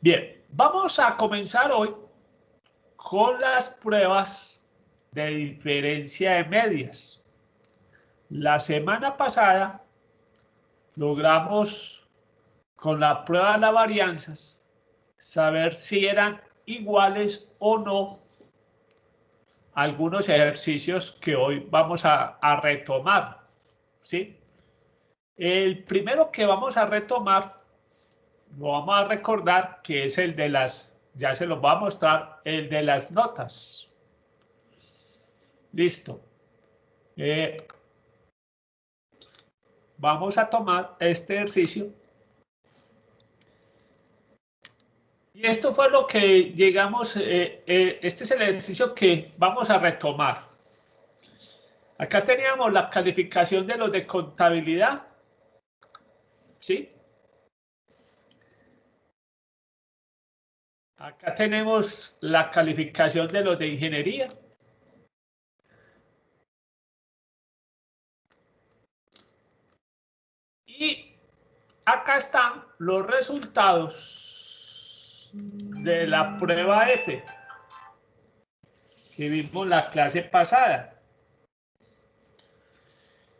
Bien, vamos a comenzar hoy con las pruebas de diferencia de medias. La semana pasada logramos con la prueba de las varianzas saber si eran iguales o no algunos ejercicios que hoy vamos a retomar, ¿sí? El primero que vamos a retomar, lo vamos a recordar, que es el de las, ya se los voy a mostrar, el de las notas. Listo. Vamos a tomar este ejercicio. Y esto fue lo que llegamos, este es el ejercicio que vamos a retomar. Acá teníamos la calificación de los de contabilidad, ¿sí? Acá tenemos la calificación de los de ingeniería. Y acá están los resultados de la prueba F que vimos la clase pasada.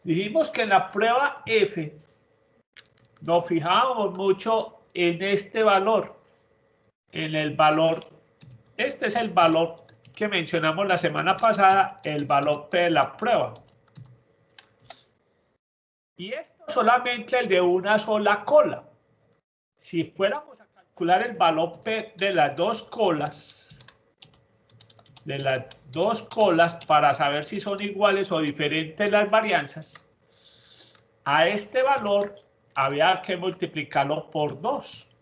Dijimos que en la prueba F nos fijábamos mucho en este valor, en el valor, este es el valor que mencionamos la semana pasada, el valor P de la prueba. Y esto solamente el de una sola cola. Si fuéramos a calcular el valor P de las dos colas, para saber si son iguales o diferentes las varianzas, a este valor había que multiplicarlo por 2.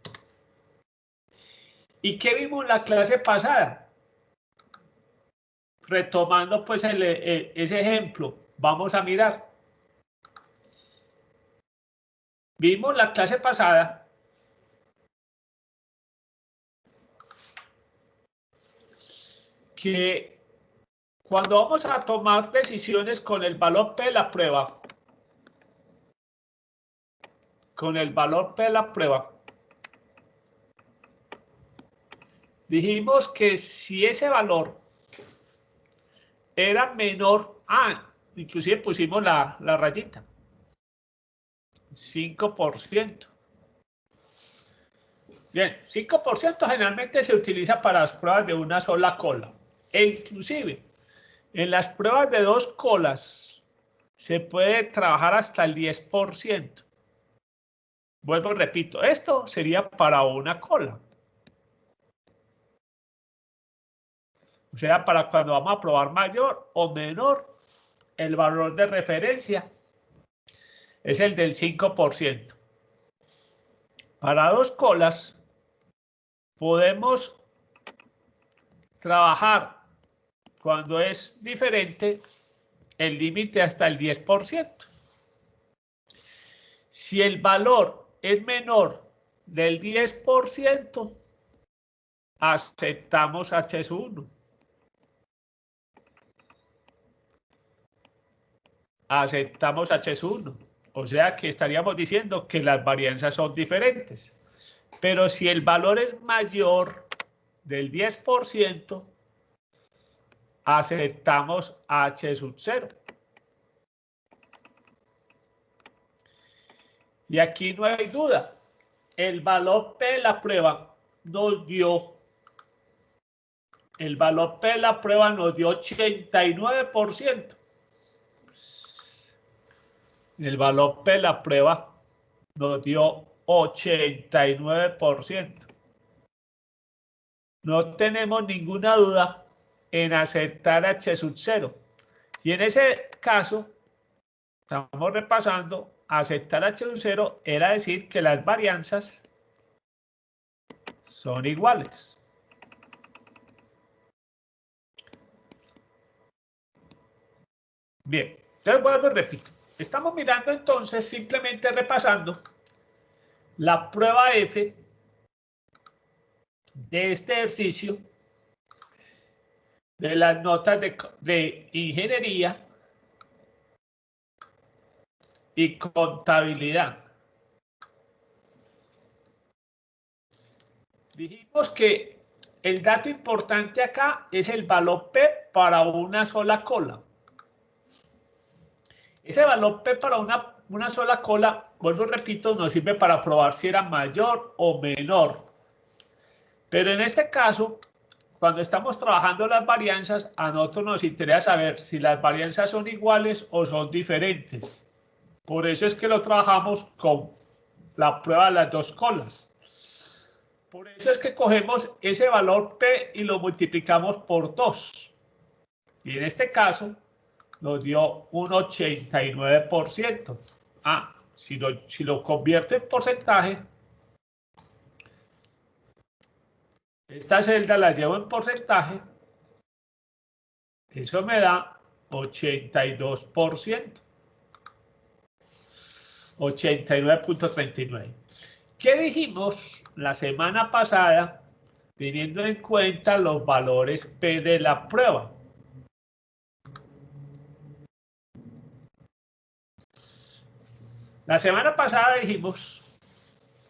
¿Y qué vimos en la clase pasada? Retomando pues ese ejemplo, vamos a mirar. Vimos la clase pasada que cuando vamos a tomar decisiones con el valor P de la prueba, dijimos que si ese valor era menor a, inclusive pusimos la rayita, 5%. Bien, 5% generalmente se utiliza para las pruebas de una sola cola. E inclusive, en las pruebas de dos colas, se puede trabajar hasta el 10%. Vuelvo y repito, esto sería para una cola. O sea, para cuando vamos a probar mayor o menor, el valor de referencia es el del 5%. Para dos colas, podemos trabajar cuando es diferente el límite hasta el 10%. Si el valor es menor del 10%, aceptamos H1. Aceptamos H1. O sea que estaríamos diciendo que las varianzas son diferentes. Pero si el valor es mayor del 10%, aceptamos H sub 0. Y aquí no hay duda. El valor P de la prueba nos dio, 89%. El valor P de la prueba nos dio 89%. No tenemos ninguna duda en aceptar H sub 0. Y en ese caso, estamos repasando, aceptar H sub 0 era decir que las varianzas son iguales. Bien, entonces vuelvo y repito. Estamos mirando entonces, simplemente repasando la prueba F de este ejercicio de las notas de ingeniería y contabilidad. Dijimos que el dato importante acá es el valor P para una sola cola. Ese valor P para una sola cola, vuelvo y repito, nos sirve para probar si era mayor o menor. Pero en este caso, cuando estamos trabajando las varianzas, a nosotros nos interesa saber si las varianzas son iguales o son diferentes. Por eso es que lo trabajamos con la prueba de las dos colas. Por eso es que cogemos ese valor P y lo multiplicamos por 2. Y en este caso nos dio un 89%. Si lo convierto en porcentaje, esta celda la llevo en porcentaje, eso me da 82%. 89.39. ¿Qué dijimos la semana pasada teniendo en cuenta los valores P de la prueba? La semana pasada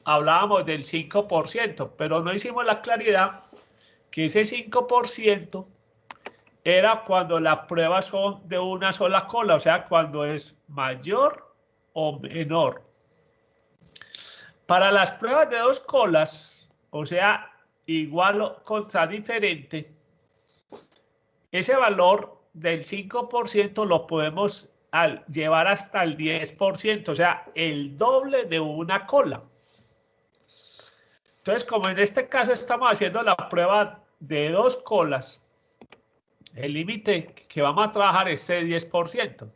hablábamos del 5%, pero no hicimos la claridad que ese 5% era cuando las pruebas son de una sola cola, o sea, cuando es mayor o menor. Para las pruebas de dos colas, o sea, igual o contra diferente, ese valor del 5% lo podemos llevar hasta el 10%, o sea, el doble de una cola. Entonces, como en este caso estamos haciendo la prueba de dos colas, el límite que vamos a trabajar es de 10%.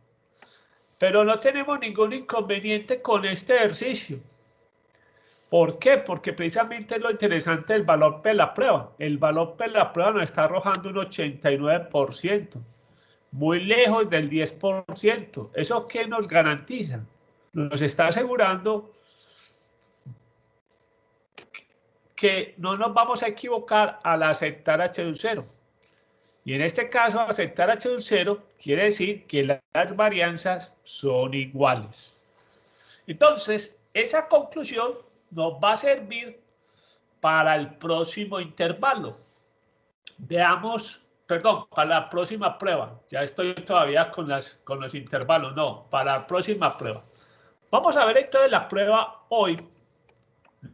Pero no tenemos ningún inconveniente con este ejercicio. ¿Por qué? Porque precisamente es lo interesante del valor P de la prueba. El valor P de la prueba nos está arrojando un 89%, muy lejos del 10%. ¿Eso qué nos garantiza? Nos está asegurando que no nos vamos a equivocar al aceptar H de un 0. Y en este caso, aceptar H de un 0 quiere decir que las varianzas son iguales. Entonces, esa conclusión nos va a servir para el próximo intervalo. Veamos, perdón, para la próxima prueba. Ya estoy todavía con los intervalos. No, para la próxima prueba. Vamos a ver entonces la prueba hoy.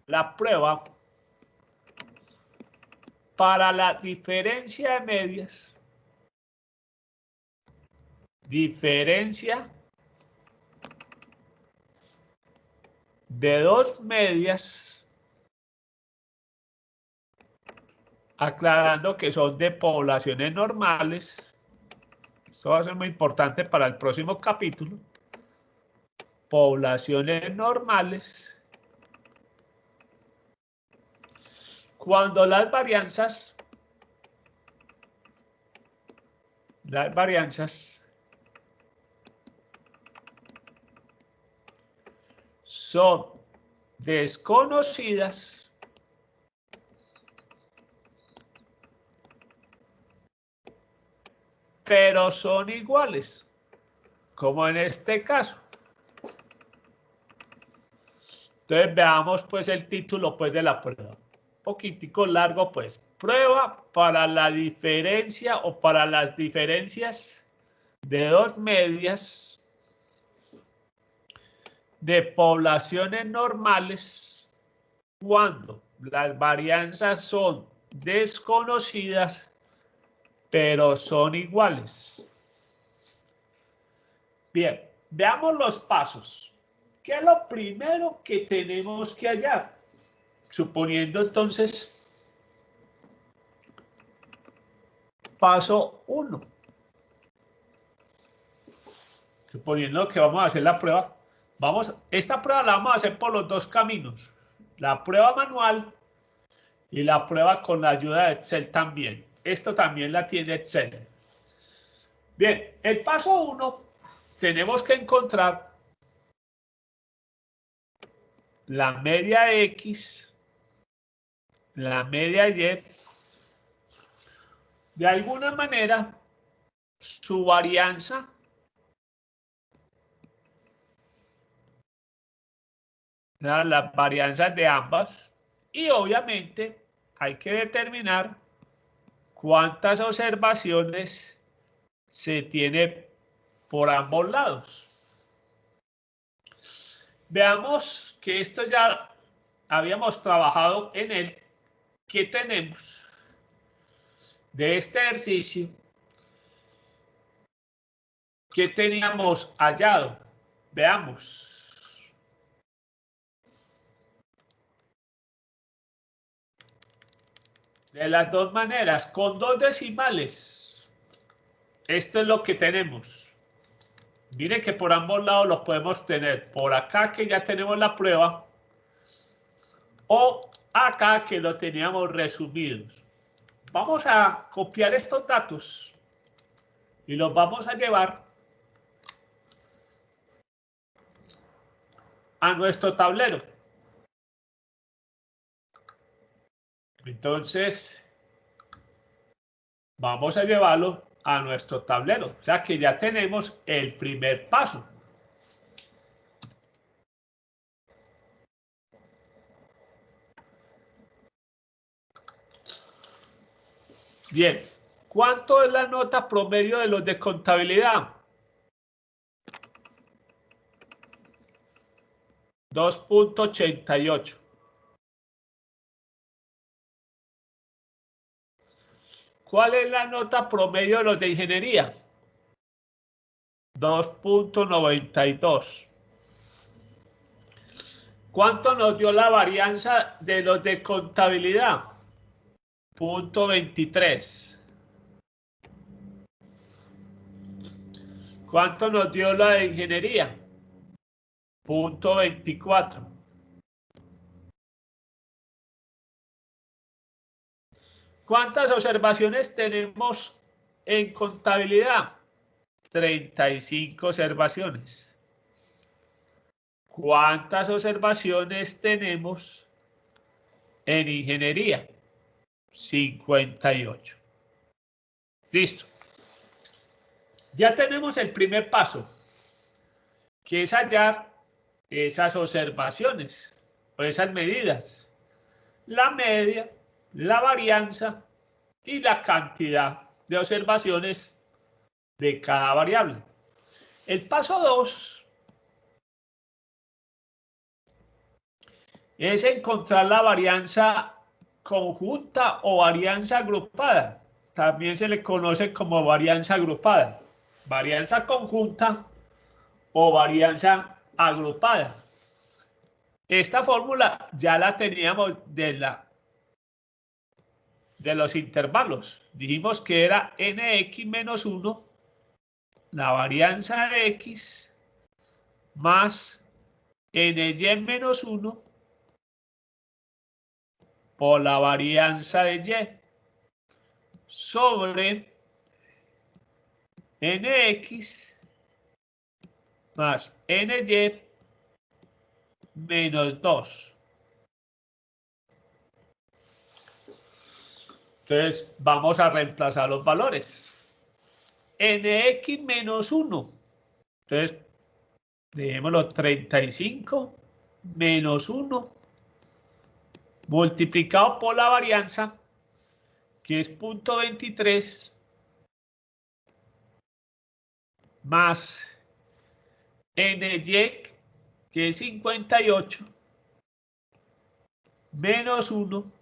La prueba para la diferencia de medias. Diferencia de dos medias, aclarando que son de poblaciones normales. Esto va a ser muy importante para el próximo capítulo. Poblaciones normales. Cuando las varianzas son desconocidas, pero son iguales, como en este caso. Entonces veamos pues el título pues de la prueba. Un poquitico largo pues. Prueba para la diferencia o para las diferencias de dos medias de poblaciones normales cuando las varianzas son desconocidas pero son iguales. Bien, veamos los pasos. ¿Qué es lo primero que tenemos que hallar? Suponiendo entonces, paso 1. Suponiendo que vamos a hacer la prueba. Esta prueba la vamos a hacer por los dos caminos. La prueba manual y la prueba con la ayuda de Excel también. Esto también la tiene Excel. Bien, el paso 1, tenemos que encontrar la media X, la media Y, de alguna manera, su varianza las varianzas de ambas y obviamente hay que determinar cuántas observaciones se tiene por ambos lados. Veamos que esto ya habíamos trabajado en él. ¿Qué tenemos de este ejercicio? ¿Qué teníamos hallado? Veamos. De las dos maneras, con dos decimales. Esto es lo que tenemos. Miren que por ambos lados lo podemos tener. Por acá que ya tenemos la prueba. O acá que lo teníamos resumidos. Vamos a copiar estos datos y los vamos a llevar a nuestro tablero. Entonces, vamos a llevarlo a nuestro tablero. O sea que ya tenemos el primer paso. Bien, ¿cuánto es la nota promedio de los de contabilidad? 2.88. ¿Cuál es la nota promedio de los de ingeniería? 2.92. ¿Cuánto nos dio la varianza de los de contabilidad? 0.23. ¿Cuánto nos dio la de ingeniería? 0.24. ¿Cuántas observaciones tenemos en contabilidad? 35 observaciones. ¿Cuántas observaciones tenemos en ingeniería? 58. Listo. Ya tenemos el primer paso, que es hallar esas observaciones o esas medidas. La media, la varianza y la cantidad de observaciones de cada variable. El paso 2 es encontrar la varianza conjunta o varianza agrupada. También se le conoce como varianza agrupada, varianza conjunta o varianza agrupada. Esta fórmula ya la teníamos de los intervalos. Dijimos que era nx menos 1, la varianza de x, más ny menos 1 por la varianza de y, sobre nx más ny menos 2. Entonces vamos a reemplazar los valores. Nx menos 1. Entonces dejémoslo 35 menos 1 multiplicado por la varianza, que es 0.23, más ny, que es 58, menos 1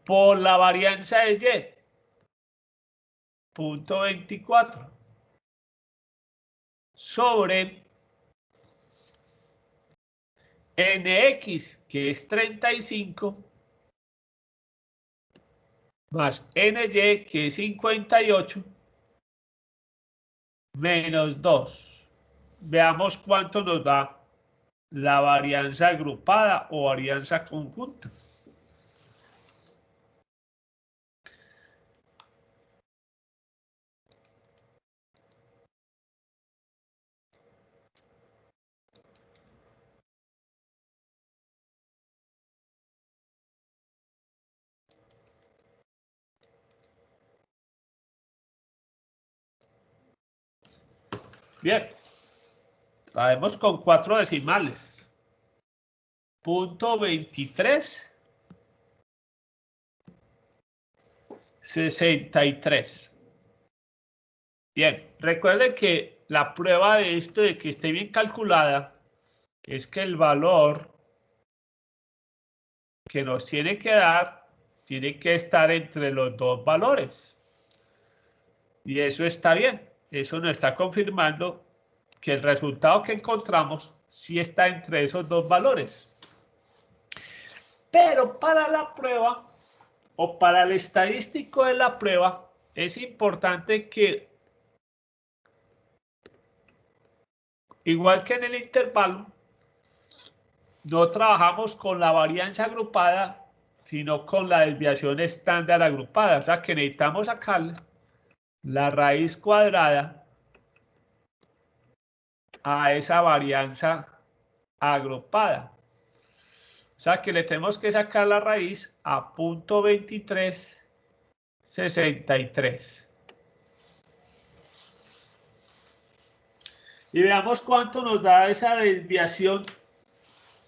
por la varianza de y, 0.24, sobre nx, que es 35, más ny, que es 58, menos 2. Veamos cuánto nos da la varianza agrupada o varianza conjunta. Bien, traemos con 4 decimales. 0.23 63. Bien, recuerden que la prueba de esto, de que esté bien calculada, es que el valor que nos tiene que dar tiene que estar entre los dos valores. Y eso está bien. Eso nos está confirmando que el resultado que encontramos sí está entre esos dos valores. Pero para la prueba o para el estadístico de la prueba es importante que, igual que en el intervalo, no trabajamos con la varianza agrupada, sino con la desviación estándar agrupada. O sea que necesitamos sacarle la raíz cuadrada a esa varianza agrupada. O sea que le tenemos que sacar la raíz a 0.2363. Y veamos cuánto nos da esa desviación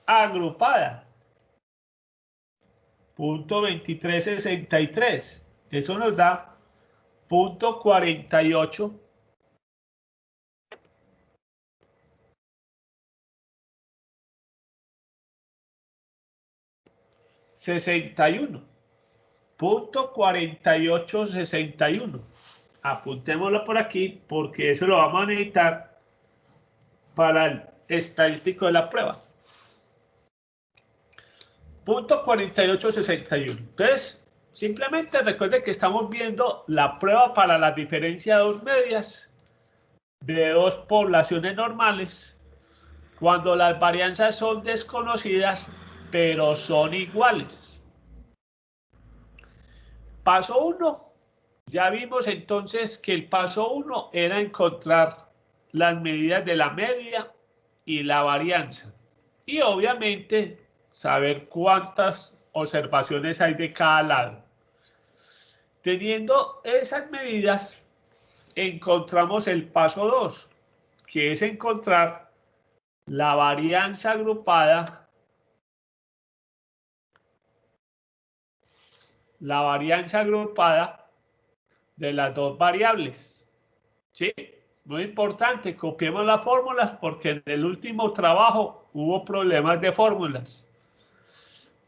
agrupada. 0.2363. Eso nos da 0.48. 61. 0.4861. Apuntémoslo por aquí porque eso lo vamos a necesitar para el estadístico de la prueba. 0.4861. Entonces, simplemente recuerden que estamos viendo la prueba para la diferencia de dos medias de dos poblaciones normales cuando las varianzas son desconocidas pero son iguales. Paso 1. Ya vimos entonces que el paso 1 era encontrar las medidas de la media y la varianza. Y obviamente saber cuántas observaciones hay de cada lado. Teniendo esas medidas, encontramos el paso 2, que es encontrar la varianza agrupada. La varianza agrupada de las dos variables. ¿Sí? Muy importante, copiemos las fórmulas porque en el último trabajo hubo problemas de fórmulas.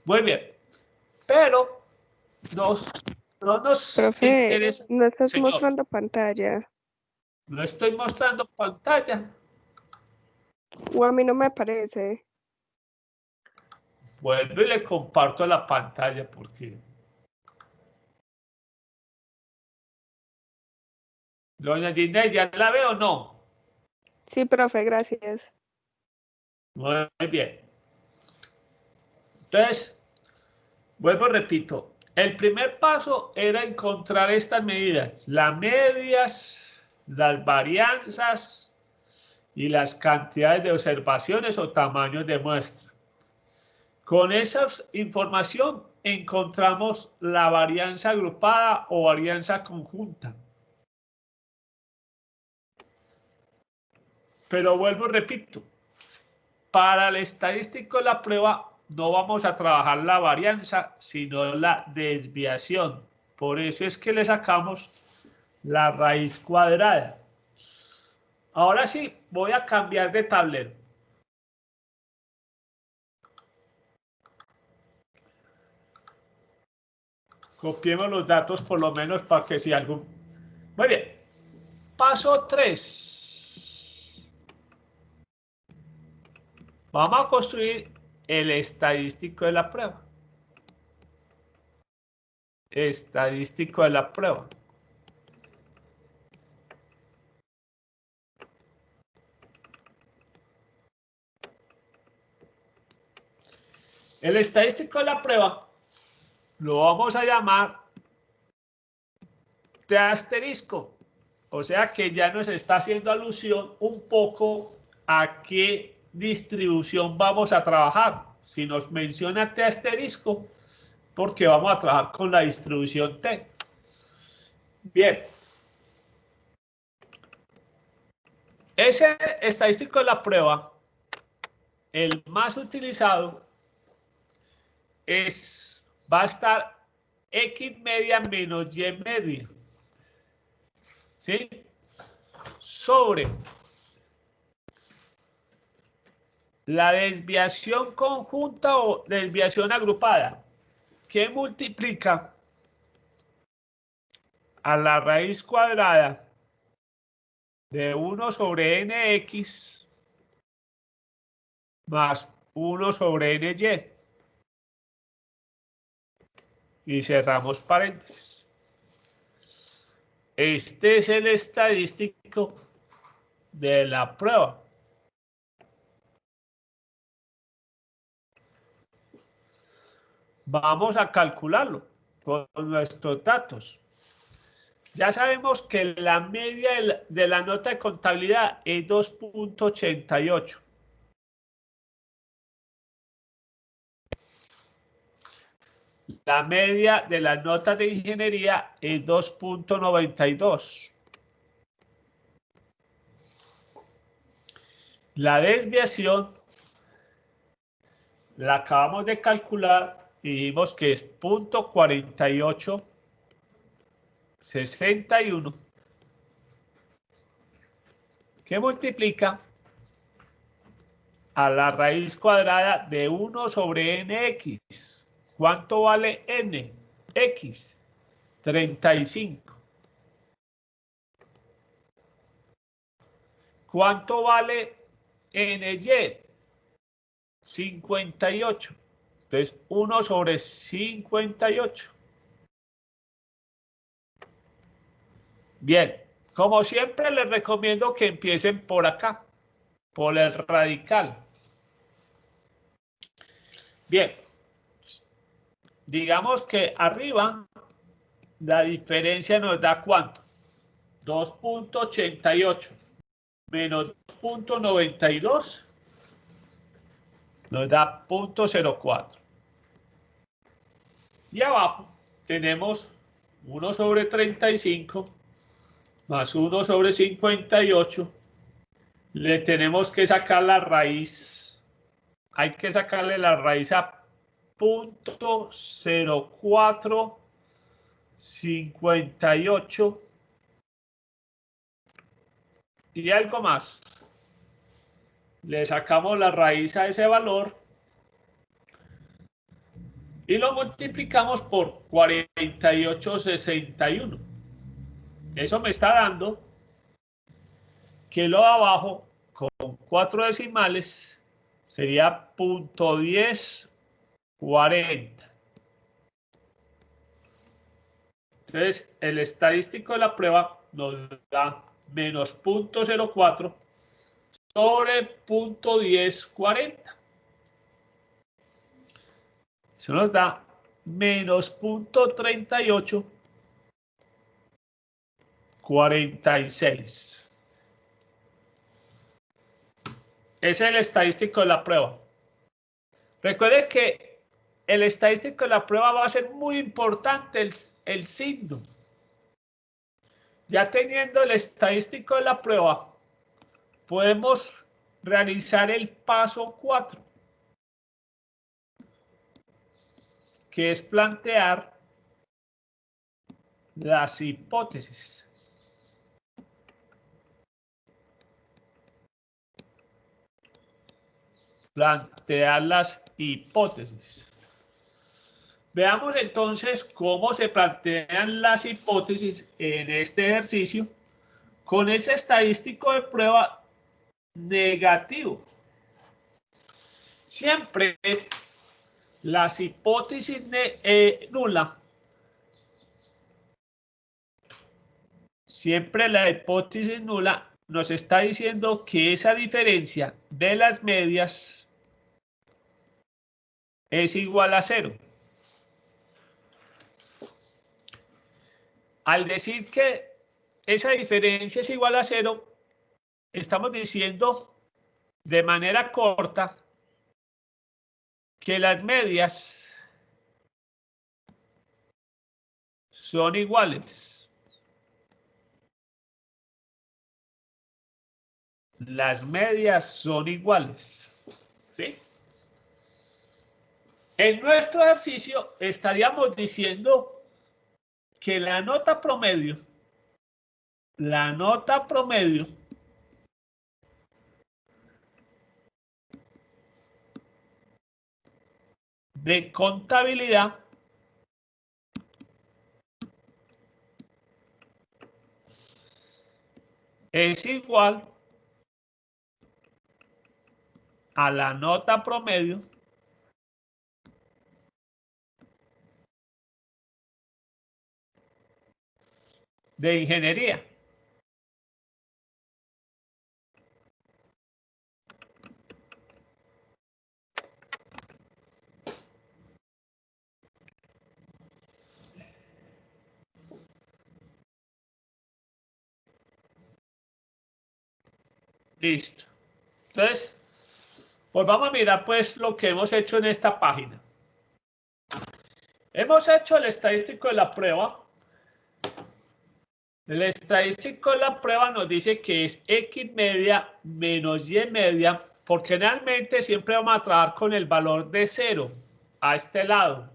Muy bien, pero no nos Profe, interesa. no estás Señor, mostrando pantalla. no estoy mostrando pantalla. O a mí no me aparece. Vuelvo y le comparto la pantalla porque... Doña Ginette, ¿ya la veo o no? Sí, profe, gracias. Muy bien. Entonces, vuelvo y repito. El primer paso era encontrar estas medidas, las medias, las varianzas y las cantidades de observaciones o tamaños de muestra. Con esa información encontramos la varianza agrupada o varianza conjunta. Pero vuelvo y repito, para el estadístico de la prueba no vamos a trabajar la varianza, sino la desviación. Por eso es que le sacamos la raíz cuadrada. Ahora sí, voy a cambiar de tablero. Copiemos los datos por lo menos para que si algún... Muy bien. Paso 3. Vamos a construir el estadístico de la prueba. Estadístico de la prueba. El estadístico de la prueba lo vamos a llamar T asterisco. O sea que ya nos está haciendo alusión un poco a qué distribución vamos a trabajar. Si nos menciona T asterisco, porque vamos a trabajar con la distribución T. Bien. Ese estadístico de la prueba, el más utilizado, va a estar X media menos Y media. ¿Sí? Sobre la desviación conjunta o desviación agrupada, que multiplica a la raíz cuadrada de 1 sobre nx más 1 sobre ny. Y cerramos paréntesis. Este es el estadístico de la prueba. Vamos a calcularlo con nuestros datos. Ya sabemos que la media de la nota de contabilidad es 2.88. La media de las notas de ingeniería es 2.92. La desviación la acabamos de calcular y dijimos que es 0.4861, que multiplica a la raíz cuadrada de 1 sobre nx. ¿Cuánto vale n? X. 35. ¿Cuánto vale ny? 58. Entonces, 1 sobre 58. Bien, como siempre les recomiendo que empiecen por acá, por el radical. Bien, digamos que arriba la diferencia nos da ¿cuánto? 2.88 menos 2.92 nos da 0.04. Y abajo tenemos 1 sobre 35 más 1 sobre 58. Le tenemos que sacar la raíz. Hay que sacarle la raíz a 0.0458 y algo más. Le sacamos la raíz a ese valor y lo multiplicamos por 4861. Eso me está dando que lo de abajo con 4 decimales sería 0.1040. Entonces, el estadístico de la prueba nos da menos 0.04 sobre 0.1040. Eso nos da menos 0.3846. Ese es el estadístico de la prueba. Recuerde que el estadístico de la prueba va a ser muy importante el signo. Ya teniendo el estadístico de la prueba, podemos realizar el paso 4, que es plantear las hipótesis. Plantear las hipótesis. Veamos entonces cómo se plantean las hipótesis en este ejercicio con ese estadístico de prueba negativo. Siempre las hipótesis nulas, siempre la hipótesis nula nos está diciendo que esa diferencia de las medias es igual a 0. Al decir que esa diferencia es igual a 0, estamos diciendo de manera corta que las medias son iguales. Las medias son iguales. ¿Sí? En nuestro ejercicio estaríamos diciendo que la nota promedio de contabilidad es igual a la nota promedio de ingeniería. Listo. Entonces, pues vamos a mirar pues lo que hemos hecho en esta página. Hemos hecho el estadístico de la prueba. El estadístico de la prueba nos dice que es X media menos Y media, porque generalmente siempre vamos a trabajar con el valor de 0 a este lado.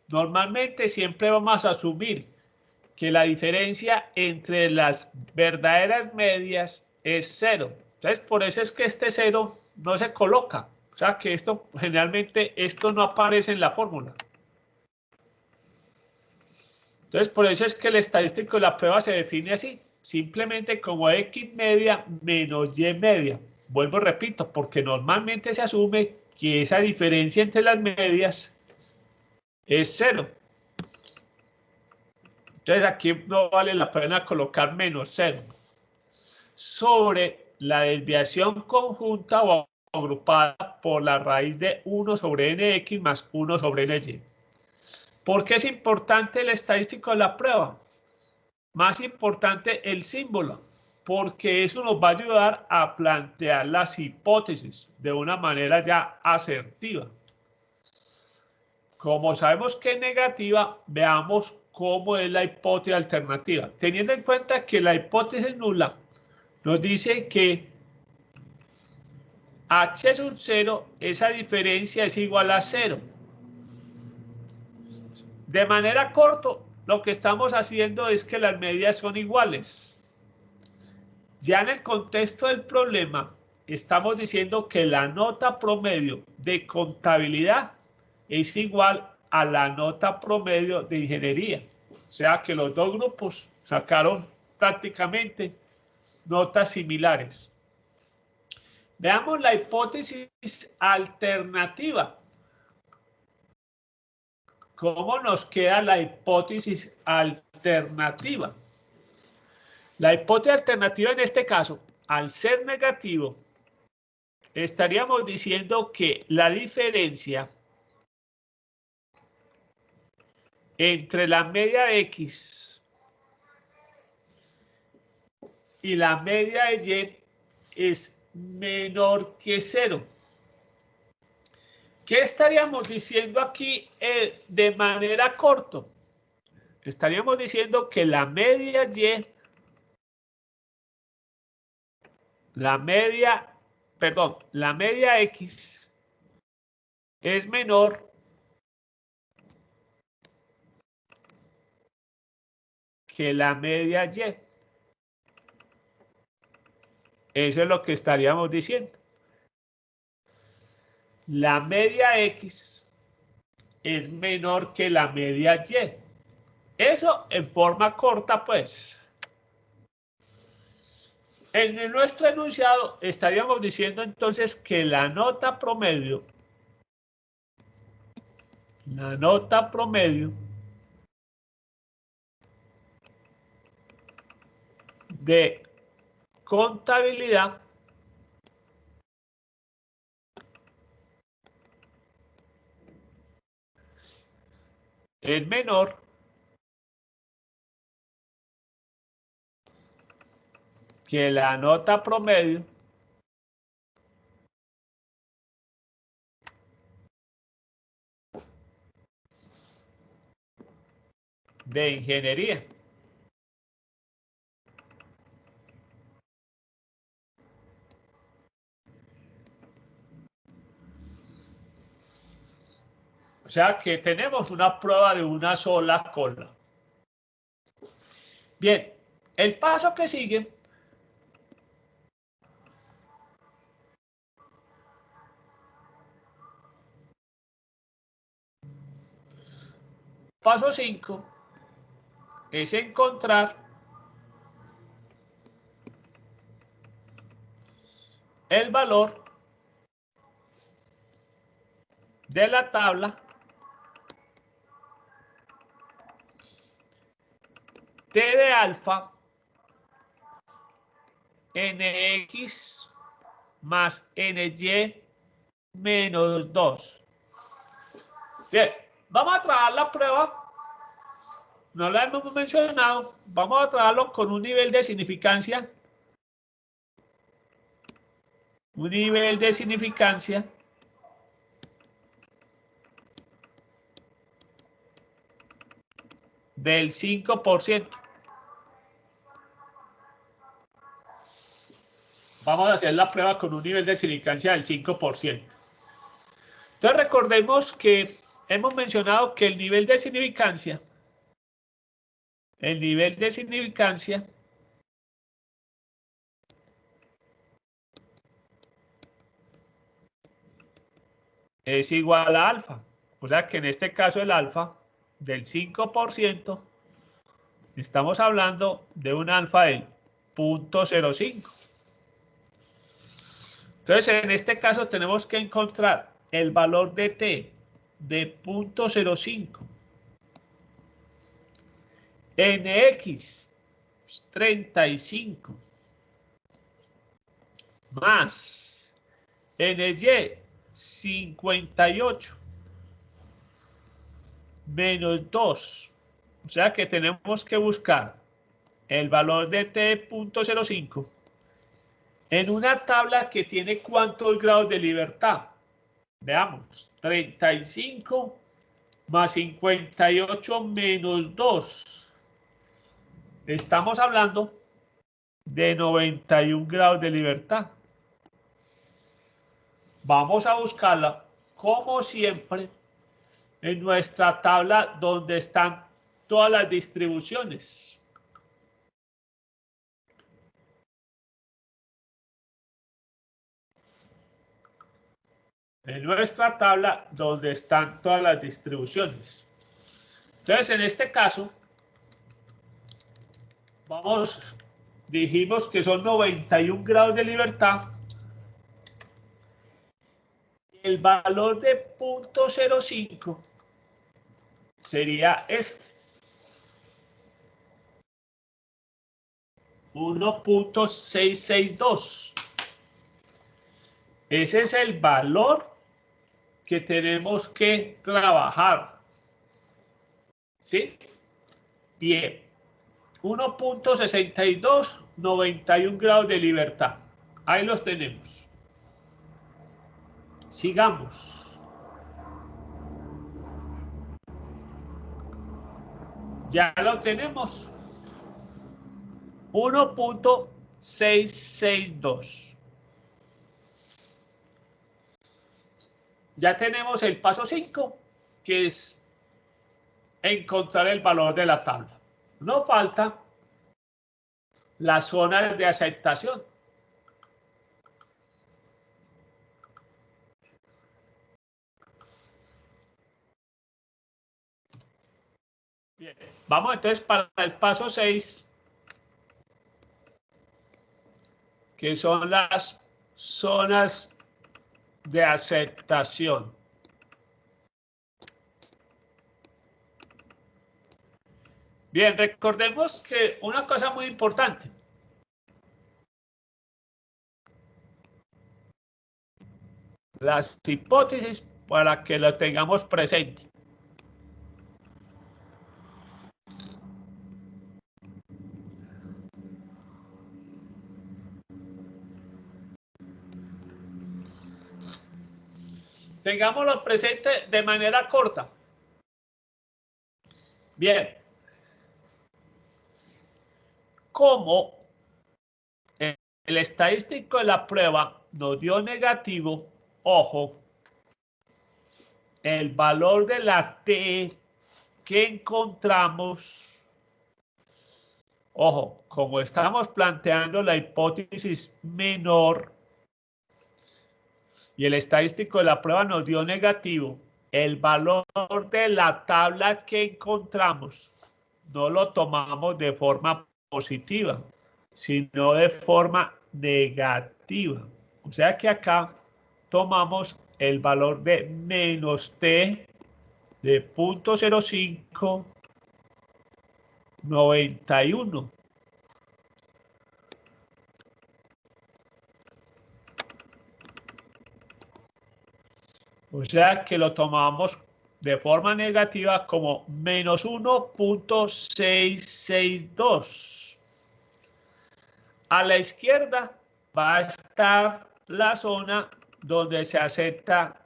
Normalmente siempre vamos a asumir que la diferencia entre las verdaderas medias es 0. Entonces, por eso es que este 0 no se coloca. O sea, que esto generalmente esto no aparece en la fórmula. Entonces, por eso es que el estadístico de la prueba se define así, simplemente como X media menos Y media. Vuelvo y repito, porque normalmente se asume que esa diferencia entre las medias es 0. Entonces, aquí no vale la pena colocar menos 0 sobre la desviación conjunta o agrupada por la raíz de 1 sobre nx más 1 sobre ny. ¿Por qué es importante el estadístico de la prueba? Más importante el símbolo, porque eso nos va a ayudar a plantear las hipótesis de una manera ya asertiva. Como sabemos que es negativa, veamos cómo es la hipótesis alternativa. Teniendo en cuenta que la hipótesis nula nos dice que h sub 0, esa diferencia es igual a 0. De manera corto, lo que estamos haciendo es que las medias son iguales. Ya en el contexto del problema, estamos diciendo que la nota promedio de contabilidad es igual a la nota promedio de ingeniería. O sea que los dos grupos sacaron prácticamente notas similares. Veamos la hipótesis alternativa. ¿Cómo nos queda la hipótesis alternativa? La hipótesis alternativa en este caso, al ser negativo, estaríamos diciendo que la diferencia entre la media X y la media de Y es menor que 0. ¿Qué estaríamos diciendo aquí de manera corta? Estaríamos diciendo que la media Y, la media X es menor que la media Y. Eso es lo que estaríamos diciendo. La media X es menor que la media Y. Eso en forma corta, pues. En nuestro enunciado estaríamos diciendo entonces que la nota promedio de contabilidad es menor que la nota promedio de ingeniería. O sea que tenemos una prueba de una sola cola. Bien, el paso que sigue paso 5 es encontrar el valor de la tabla T de alfa nx más ny menos 2. Bien, vamos a trabajar la prueba. No la hemos mencionado. Vamos a trabajarlo con un nivel de significancia. Un nivel de significancia del 5%. Vamos a hacer la prueba con un nivel de significancia del 5%. Entonces recordemos que hemos mencionado que el nivel de significancia es igual a alfa. O sea que en este caso el alfa del 5%, estamos hablando de un alfa del 0.05. Entonces en este caso tenemos que encontrar el valor de t de 0.05. Nx 35 más ny 58 menos 2. O sea que tenemos que buscar el valor de t 0.05 en una tabla que tiene cuántos grados de libertad. Veamos, 35 más 58 menos 2. Estamos hablando de 91 grados de libertad. Vamos a buscarla, como siempre, en nuestra tabla donde están todas las distribuciones. En nuestra tabla donde están todas las distribuciones. Entonces, en este caso, dijimos que son 91 grados de libertad. El valor de 0.05 sería este. 1.662. Ese es el valor que tenemos que trabajar. ¿Sí? Bien. 1.62, 91 grados de libertad. Ahí los tenemos. Sigamos. Ya lo tenemos. 1.662. Ya tenemos el paso 5, que es encontrar el valor de la tabla. No falta las zonas de aceptación. Bien, vamos entonces para el paso 6, que son las zonas de aceptación. Bien, recordemos que una cosa muy importante. Las hipótesis para que lo tengamos presente. Tengámoslo presente de manera corta. Bien. Como el estadístico de la prueba nos dio negativo, ojo, el valor de la T que encontramos Ojo, como estamos planteando la hipótesis menor y el estadístico de la prueba nos dio negativo, el valor de la tabla que encontramos no lo tomamos de forma positiva, sino de forma negativa. O sea que acá tomamos el valor de menos t de 0.0591. O sea que lo tomamos de forma negativa como menos 1.662. A la izquierda va a estar la zona donde se acepta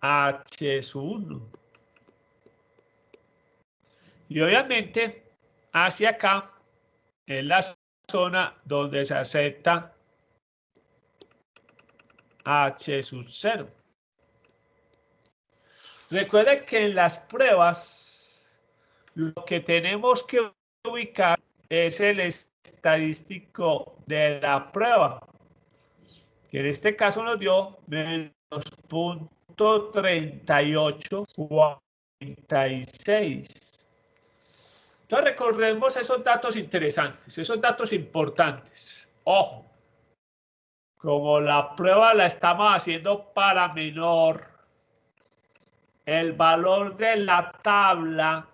H1. Y obviamente hacia acá es la zona donde se acepta H0. Recuerden que en las pruebas lo que tenemos que ubicar es el estadístico de la prueba, que en este caso nos dio menos 0.3846. Entonces recordemos esos datos interesantes, esos datos importantes. Ojo, como la prueba la estamos haciendo para menor, el valor de la tabla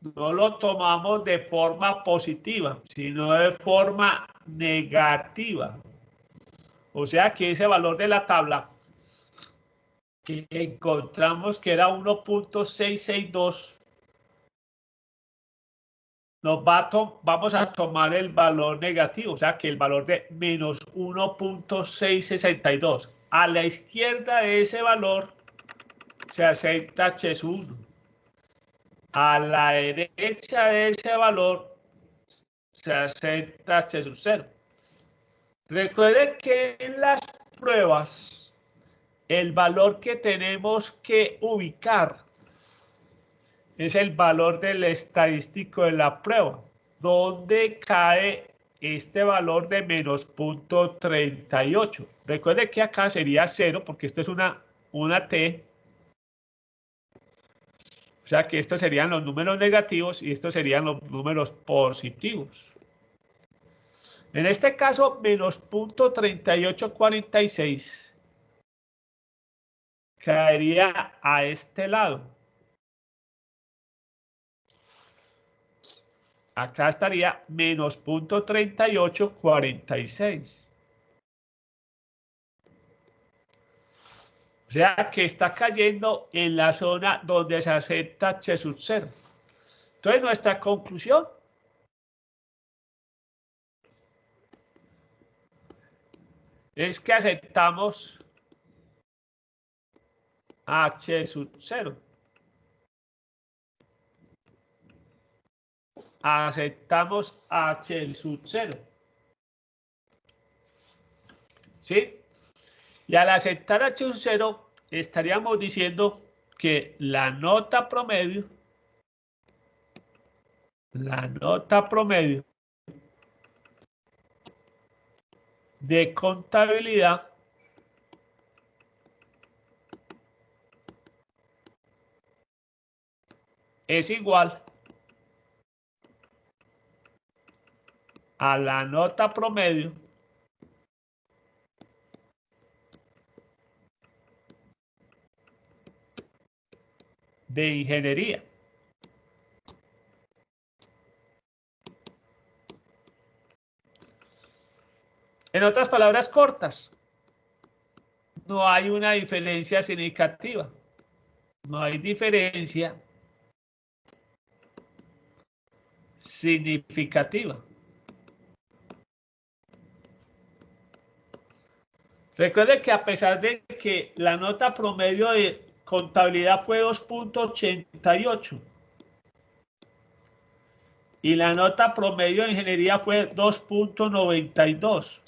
no lo tomamos de forma positiva, sino de forma negativa. O sea que ese valor de la tabla que encontramos que era 1.662, vamos a tomar el valor negativo, o sea que el valor de menos 1.662. A la izquierda de ese valor se acepta H1. A la derecha de ese valor se acepta H0. Recuerden que en las pruebas el valor que tenemos que ubicar es el valor del estadístico de la prueba, donde cae este valor de menos 0.38. Recuerden que acá sería 0 porque esto es una T. O sea que estos serían los números negativos y estos serían los números positivos. En este caso, menos 0.3846 caería a este lado. Acá estaría menos 0.3846. O sea que está cayendo en la zona donde se acepta H0. Entonces nuestra conclusión es que aceptamos H0. Aceptamos H0. ¿Sí? Y al aceptar H0 estaríamos diciendo que la nota promedio de contabilidad es igual a la nota promedio de ingeniería. En otras palabras cortas, no hay una diferencia significativa. No hay diferencia significativa. Recuerde que a pesar de que la nota promedio de contabilidad fue 2.88 y la nota promedio de ingeniería fue 2.92,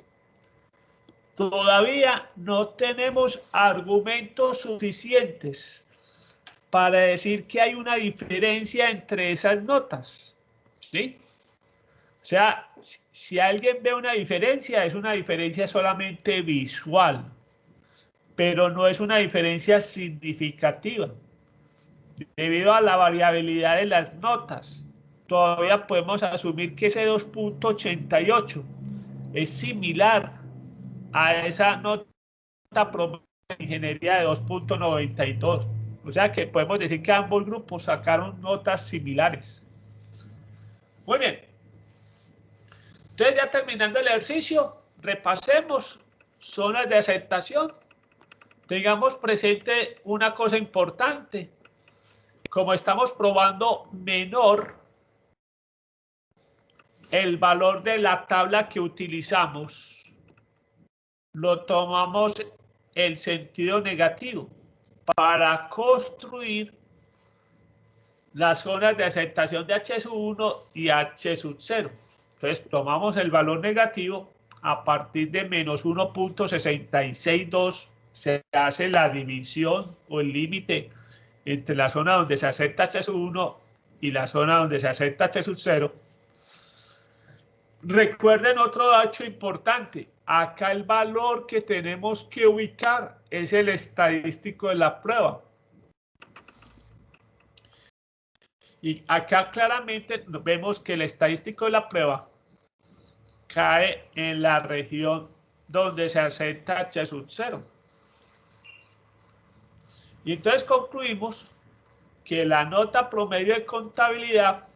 todavía no tenemos argumentos suficientes para decir que hay una diferencia entre esas notas, ¿sí? O sea, si alguien ve una diferencia, es una diferencia solamente visual, pero no es una diferencia significativa. Debido a la variabilidad de las notas, todavía podemos asumir que ese 2.88 es similar a esa nota promedio de ingeniería de 2.92. O sea que podemos decir que ambos grupos sacaron notas similares. Muy bien. Entonces, ya terminando el ejercicio, repasemos zonas de aceptación. Tengamos presente una cosa importante. Como estamos probando menor, el valor de la tabla que utilizamos lo tomamos el sentido negativo para construir las zonas de aceptación de H1 y H0. Entonces tomamos el valor negativo a partir de menos 1.662, se hace la división o el límite entre la zona donde se acepta H1 y la zona donde se acepta H0. Recuerden otro dato importante. Acá el valor que tenemos que ubicar es el estadístico de la prueba. Y acá claramente vemos que el estadístico de la prueba cae en la región donde se acepta H0. Y entonces concluimos que la nota promedio de contabilidad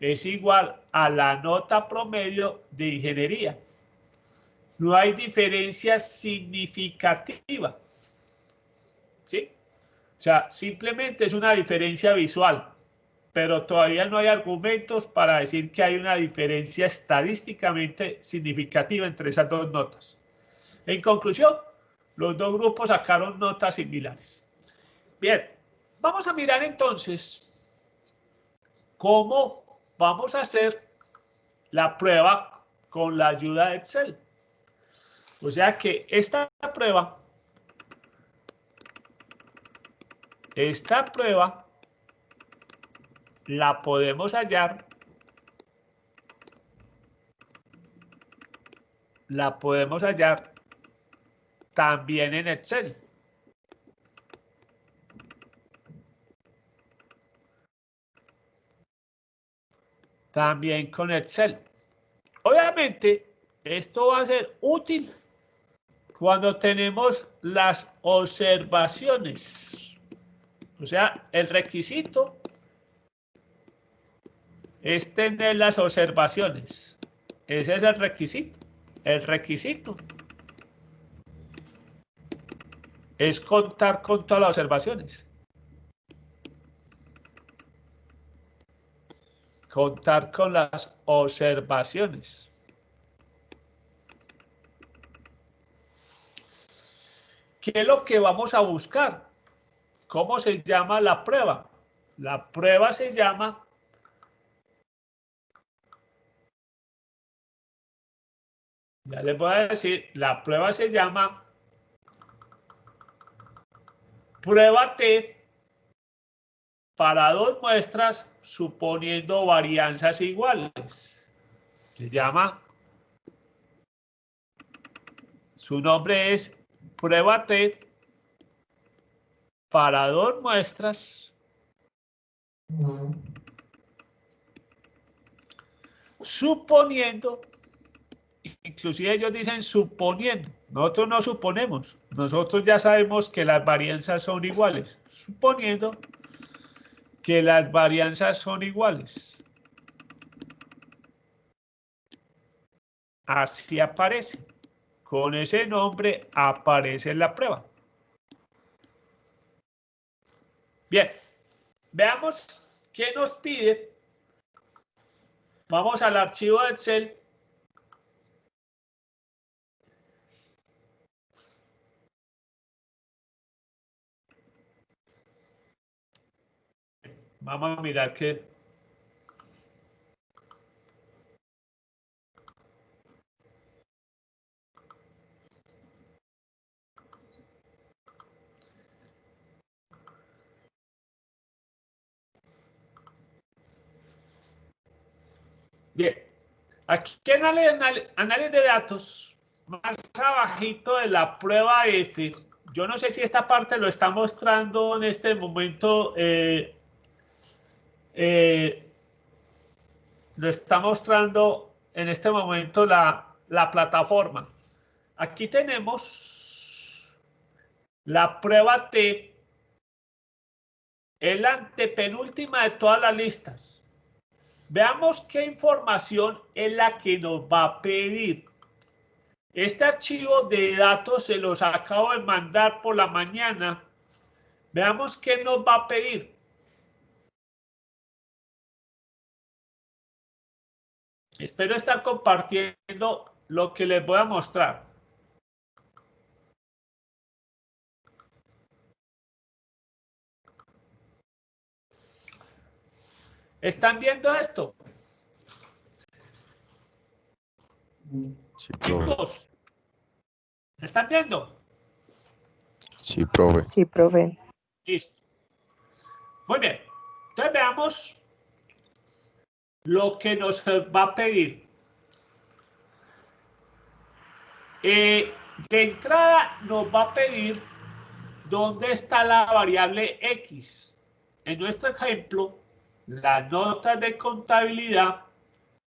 es igual a la nota promedio de ingeniería. No hay diferencia significativa, ¿sí? O sea, simplemente es una diferencia visual, pero todavía no hay argumentos para decir que hay una diferencia estadísticamente significativa entre esas dos notas. En conclusión, los dos grupos sacaron notas similares. Bien, vamos a mirar entonces cómo vamos a hacer la prueba con la ayuda de Excel. O sea que esta prueba la podemos hallar, también en Excel. También con Excel. Obviamente, esto va a ser útil cuando tenemos las observaciones. O sea, el requisito es tener las observaciones. Ese es el requisito. El requisito es contar con todas las observaciones. Contar con las observaciones. ¿Qué es lo que vamos a buscar? ¿Cómo se llama la prueba? La prueba se llama ya les voy a decir, la prueba se llama prueba T para dos muestras suponiendo varianzas iguales. Se llama, su nombre es prueba T para dos muestras suponiendo, inclusive ellos dicen suponiendo, nosotros no suponemos, nosotros ya sabemos que las varianzas son iguales, suponiendo que las varianzas son iguales. Así aparece. Con ese nombre aparece en la prueba. Bien, veamos qué nos pide. Vamos al archivo de Excel. Vamos a mirar qué. Bien, aquí en análisis de datos, más abajito de la prueba F, yo no sé si esta parte lo está mostrando en este momento, lo está mostrando en este momento la plataforma. Aquí tenemos la prueba T, es la antepenúltima de todas las listas. Veamos qué información es la que nos va a pedir. Este archivo de datos se los acabo de mandar por la mañana. Veamos qué nos va a pedir. Espero estar compartiendo lo que les voy a mostrar. ¿Están viendo esto? Sí, profe. Chicos, ¿están viendo? Sí, profe. Sí, profe. Listo. Muy bien. Entonces veamos lo que nos va a pedir. De entrada nos va a pedir dónde está la variable X. En nuestro ejemplo, las notas de contabilidad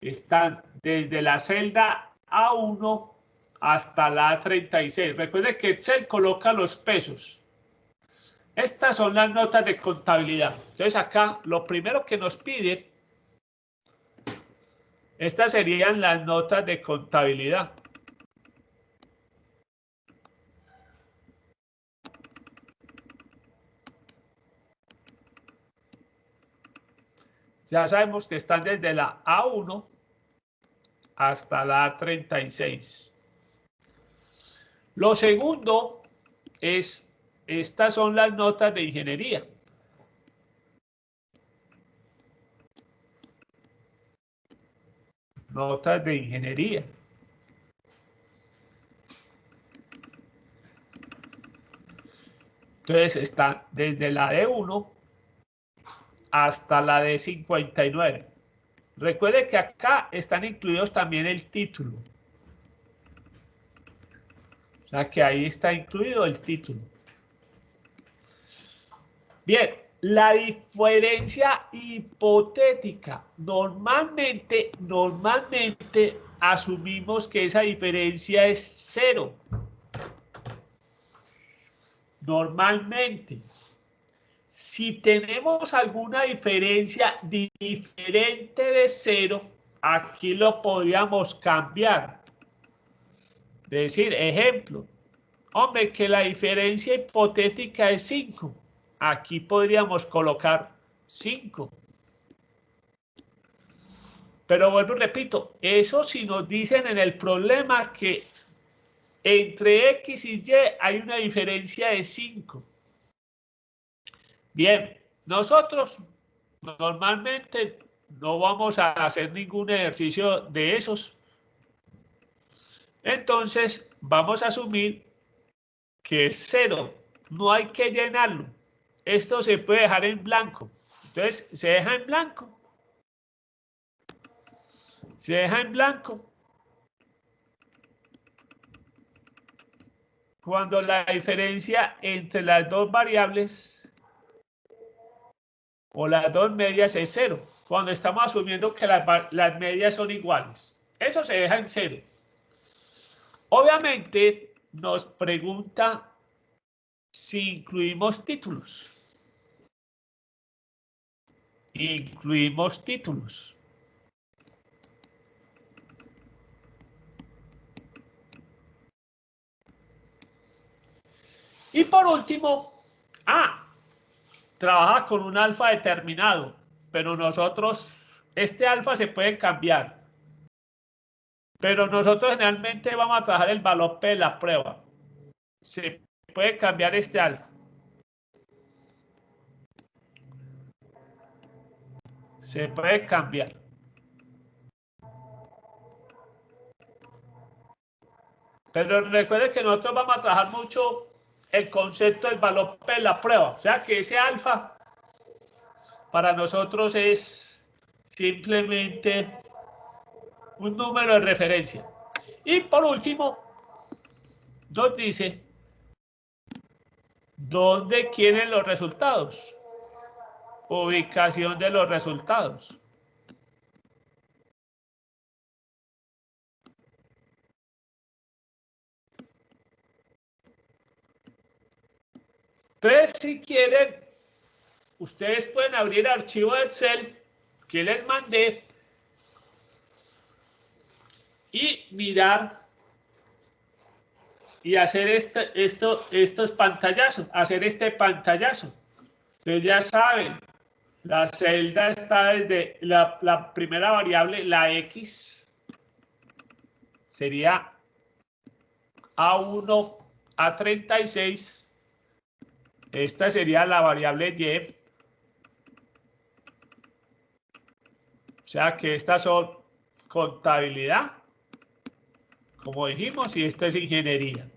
están desde la celda A1 hasta la A36. Recuerde que Excel coloca los pesos. Estas son las notas de contabilidad. Entonces acá lo primero que nos pide, estas serían las notas de contabilidad. Ya sabemos que están desde la A1 hasta la A36. Lo segundo es, estas son las notas de ingeniería. Notas de ingeniería. Entonces están desde la D1 hasta la D59. Recuerde que acá están incluidos también el título. O sea que ahí está incluido el título. Bien, la diferencia hipotética. Normalmente asumimos que esa diferencia es 0. Normalmente. Si tenemos alguna diferencia diferente de 0, aquí lo podríamos cambiar. Decir, ejemplo, hombre, que la diferencia hipotética es 5. Aquí podríamos colocar 5. Pero vuelvo y repito, eso si nos dicen en el problema que entre X y Y hay una diferencia de 5. Bien, nosotros normalmente no vamos a hacer ningún ejercicio de esos. Entonces, vamos a asumir que es 0. No hay que llenarlo. Esto se puede dejar en blanco. Entonces, se deja en blanco. Se deja en blanco. Cuando la diferencia entre las dos variables o las dos medias es 0. Cuando estamos asumiendo que las medias son iguales. Eso se deja en 0. Obviamente nos pregunta si incluimos títulos. Incluimos títulos. Y por último, trabaja con un alfa determinado, pero nosotros, este alfa se puede cambiar. Pero nosotros generalmente vamos a trabajar el valor P de la prueba. Se puede cambiar este alfa. Se puede cambiar. Pero recuerden que nosotros vamos a trabajar mucho el concepto del valor P de la prueba. O sea que ese alfa para nosotros es simplemente un número de referencia. Y por último, nos dice dónde quieren los resultados. Ubicación de los resultados. Entonces, si quieren, ustedes pueden abrir el archivo de Excel que les mandé y mirar y hacer estos pantallazos, hacer este pantallazo. Ustedes ya saben, la celda está desde la primera variable, la X, sería A1 a 36. Esta sería la variable Y. O sea que estas son contabilidad, como dijimos, y esto es ingeniería.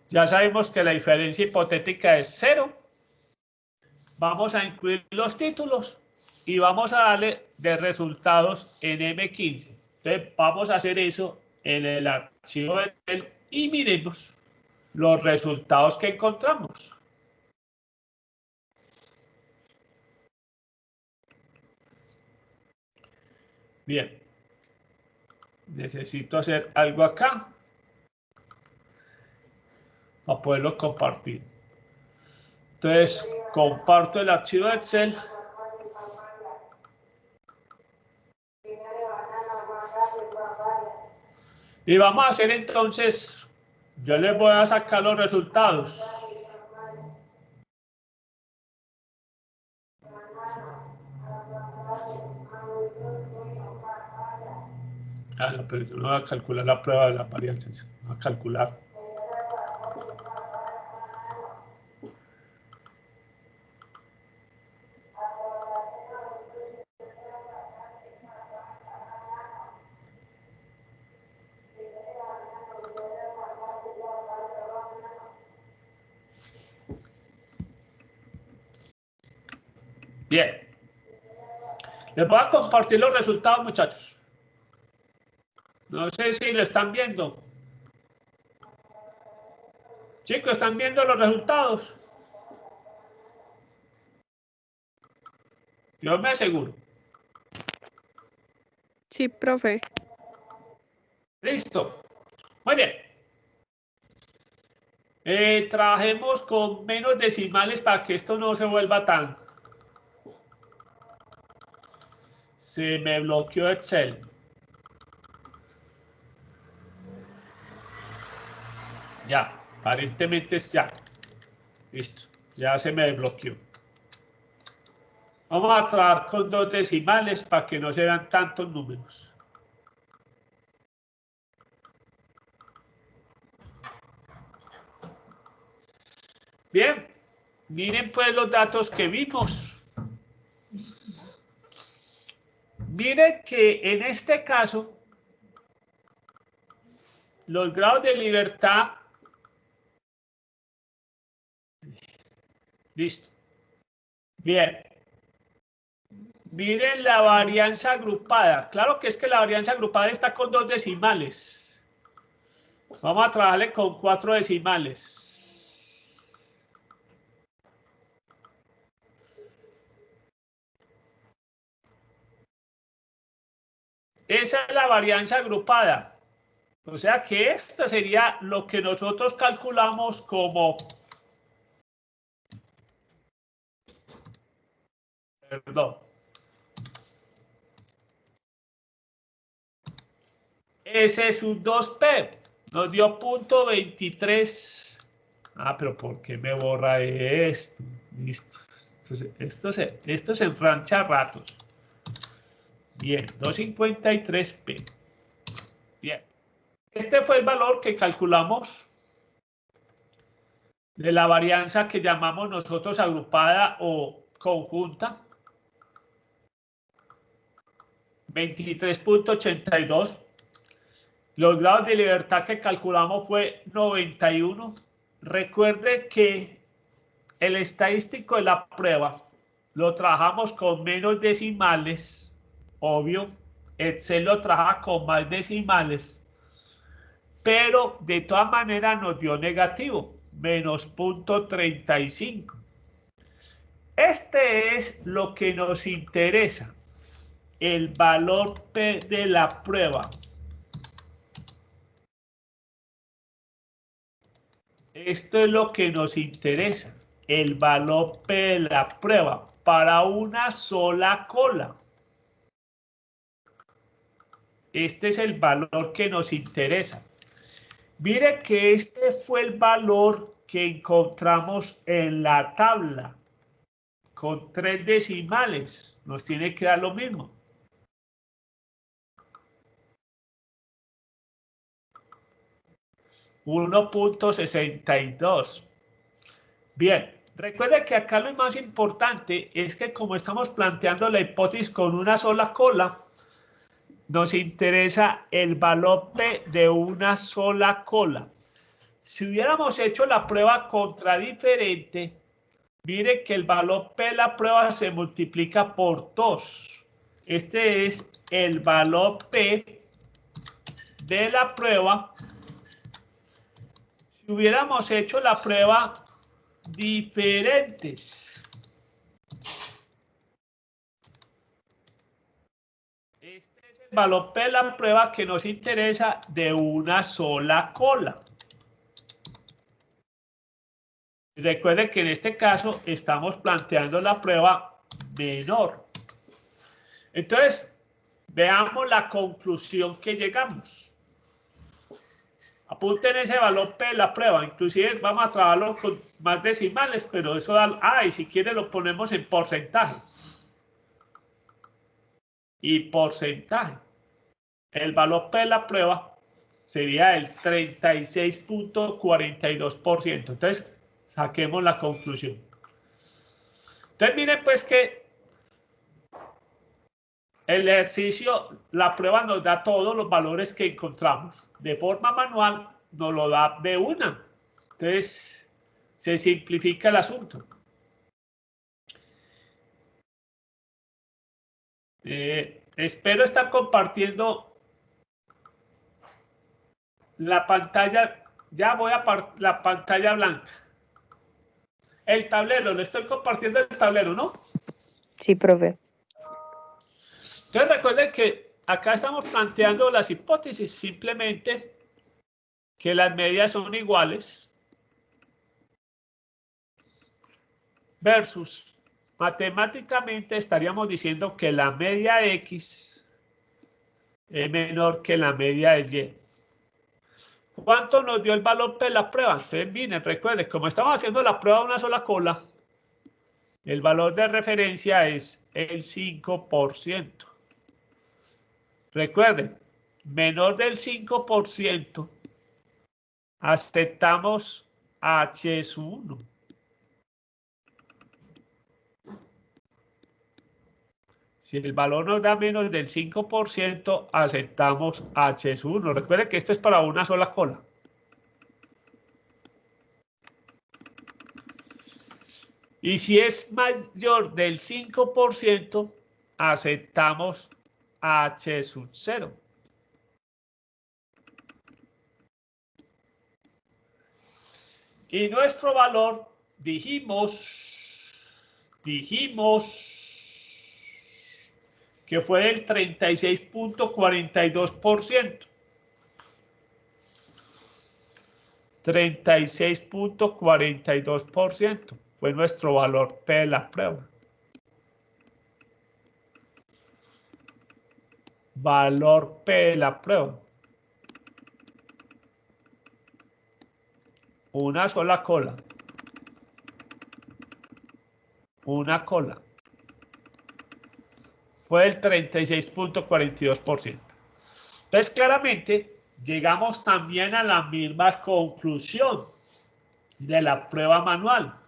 Ya sabemos que la diferencia hipotética es 0. Vamos a incluir los títulos y vamos a darle de resultados en M15. Entonces vamos a hacer eso en el archivo de Excel y miremos los resultados que encontramos. Bien, necesito hacer algo acá para poderlo compartir. Entonces, comparto el archivo de Excel. Y vamos a hacer entonces, yo les voy a sacar los resultados. No, pero yo no voy a calcular la prueba de las variantes, voy a calcular. Bien. Les voy a compartir los resultados, muchachos. No sé si lo están viendo. Chicos, ¿están viendo los resultados? Yo me aseguro. Sí, profe. Listo. Muy bien. Trabajemos con menos decimales para que esto no se vuelva tan... Se me bloqueó Excel. Ya, aparentemente es ya. Listo, ya se me desbloqueó. Vamos a trabajar con 2 decimales para que no se vean tantos números. Bien, miren pues los datos que vimos. Miren que en este caso, los grados de libertad, listo. Bien. Miren la varianza agrupada. Claro que es que la varianza agrupada está con 2 decimales. Vamos a trabajarle con 4 decimales. Esa es la varianza agrupada. O sea que esta sería lo que nosotros calculamos como... Perdón. Ese es un 2P. Nos dio punto 23. Ah, pero ¿por qué me borra esto? Listo. Entonces, esto se enfrancha a ratos. Bien, 253P. Bien. Este fue el valor que calculamos de la varianza que llamamos nosotros agrupada o conjunta. 23.82. Los grados de libertad que calculamos fue 91. Recuerde que el estadístico de la prueba lo trabajamos con menos decimales, obvio. Excel lo trabaja con más decimales, pero de todas maneras nos dio negativo, menos 0.35. Este es lo que nos interesa, el valor P de la prueba. Esto es lo que nos interesa, el valor P de la prueba para una sola cola. Este es el valor que nos interesa. Mire que este fue el valor que encontramos en la tabla. Con 3 decimales nos tiene que dar lo mismo. $1.62. Bien, recuerde que acá lo más importante es que como estamos planteando la hipótesis con una sola cola, nos interesa el valor P de una sola cola. Si hubiéramos hecho la prueba contradiferente, mire que el valor P de la prueba se multiplica por 2. Este es el valor P de la prueba. Si hubiéramos hecho la prueba diferentes, este es el valor P de la prueba que nos interesa de una sola cola. Recuerden que en este caso estamos planteando la prueba menor. Entonces, veamos la conclusión que llegamos. Apunten ese valor P de la prueba. Inclusive vamos a trabajarlo con más decimales, pero eso da... y si quiere lo ponemos en porcentaje. Y porcentaje. El valor P de la prueba sería el 36.42%. Entonces, saquemos la conclusión. Entonces, miren pues que el ejercicio, la prueba nos da todos los valores que encontramos. De forma manual nos lo da de una. Entonces, se simplifica el asunto. Espero estar compartiendo la pantalla. Ya voy a la pantalla blanca. El tablero, le estoy compartiendo el tablero, ¿no? Sí, profe. Entonces recuerden que acá estamos planteando las hipótesis, simplemente que las medias son iguales versus matemáticamente estaríamos diciendo que la media de X es menor que la media de Y. ¿Cuánto nos dio el valor P de la prueba? Entonces, miren, recuerden, como estamos haciendo la prueba de una sola cola, el valor de referencia es el 5%. Recuerden, menor del 5%, aceptamos H es 1. Si el valor nos da menos del 5%, aceptamos H es 1. Recuerden que esto es para una sola cola. Y si es mayor del 5%, aceptamos H sub 0. Y nuestro valor, dijimos que fue del 36.42%. 36.42% fue nuestro valor P de la prueba. Valor P de la prueba. Una sola cola. Una cola. Fue el 36.42%. Entonces, claramente, llegamos también a la misma conclusión de la prueba manual.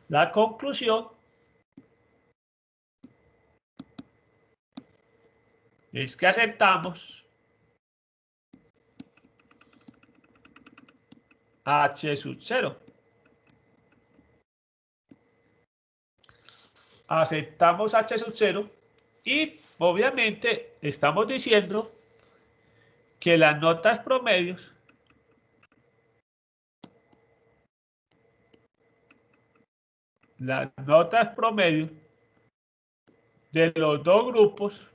La conclusión es que aceptamos H sub 0. aceptamos h sub 0 y obviamente estamos diciendo que las notas promedios de los dos grupos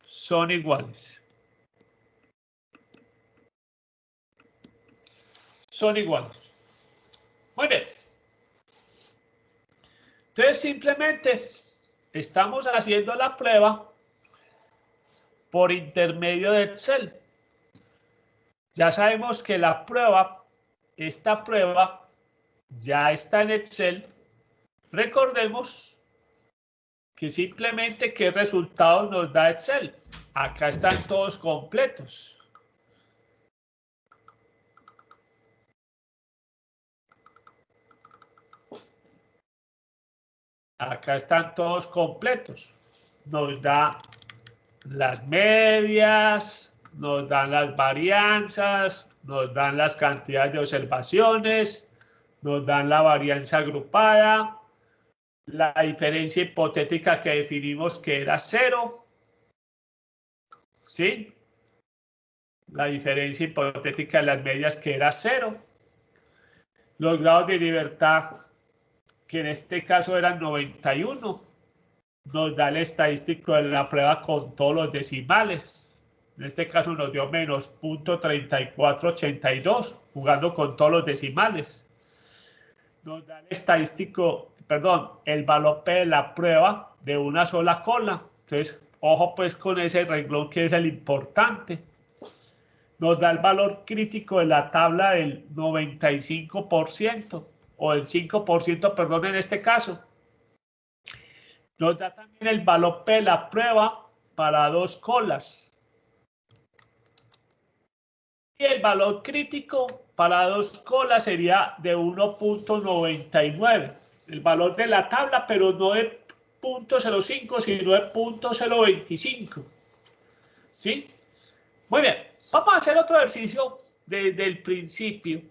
son iguales. Son iguales. Muy bien. Entonces simplemente estamos haciendo la prueba por intermedio de Excel. Ya sabemos que esta prueba ya está en Excel. Recordemos que simplemente qué resultados nos da Excel. Acá están todos completos. Acá están todos completos. Nos da las medias, nos dan las varianzas, nos dan las cantidades de observaciones, nos dan la varianza agrupada, la diferencia hipotética que definimos que era 0, ¿sí? La diferencia hipotética de las medias que era 0, los grados de libertad que en este caso eran 91, nos da el estadístico de la prueba con todos los decimales. En este caso nos dio menos .3482, jugando con todos los decimales. Nos da el estadístico, perdón, el valor P de la prueba de una sola cola. Entonces, ojo pues con ese renglón que es el importante. Nos da el valor crítico de la tabla del 95%, o del 5%, perdón, en este caso. Nos da también el valor P de la prueba para dos colas. Y el valor crítico para dos colas sería de 1.99. El valor de la tabla, pero no de 0.05, sino de 0.025. ¿Sí? Muy bien. Vamos a hacer otro ejercicio desde el principio.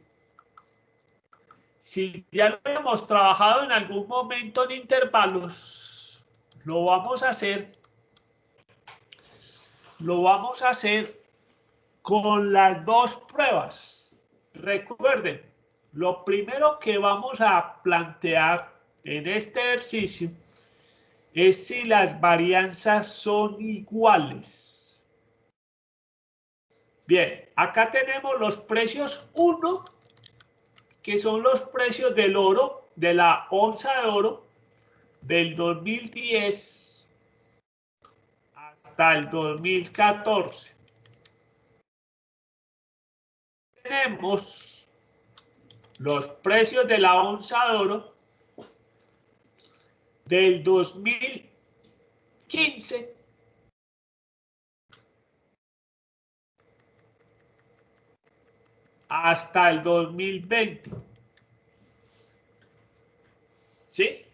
Si ya lo hemos trabajado en algún momento en intervalos, lo vamos a hacer con las dos pruebas. Recuerden, lo primero que vamos a plantear en este ejercicio es si las varianzas son iguales. Bien, acá tenemos los precios 1, que son los precios del oro, de la onza de oro, del 2010 hasta el 2014. Tenemos los precios de la onza de oro del 2015 hasta el 2020. ¿Sí?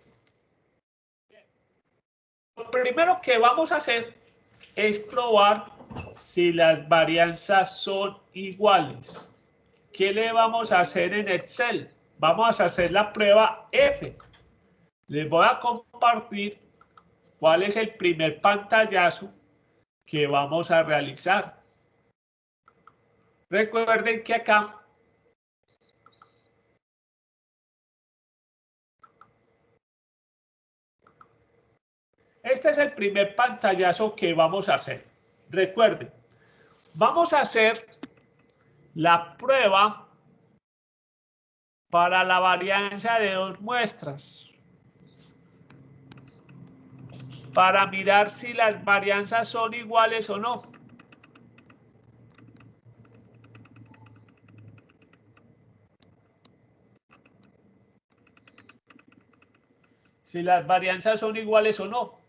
Lo primero que vamos a hacer es probar si las varianzas son iguales. ¿Qué le vamos a hacer en Excel? Vamos a hacer la prueba F. Les voy a compartir cuál es el primer pantallazo que vamos a realizar. Recuerden que acá este es el primer pantallazo que vamos a hacer. Recuerden, vamos a hacer la prueba para la varianza de dos muestras, para mirar si las varianzas son iguales o no. Si las varianzas son iguales o no.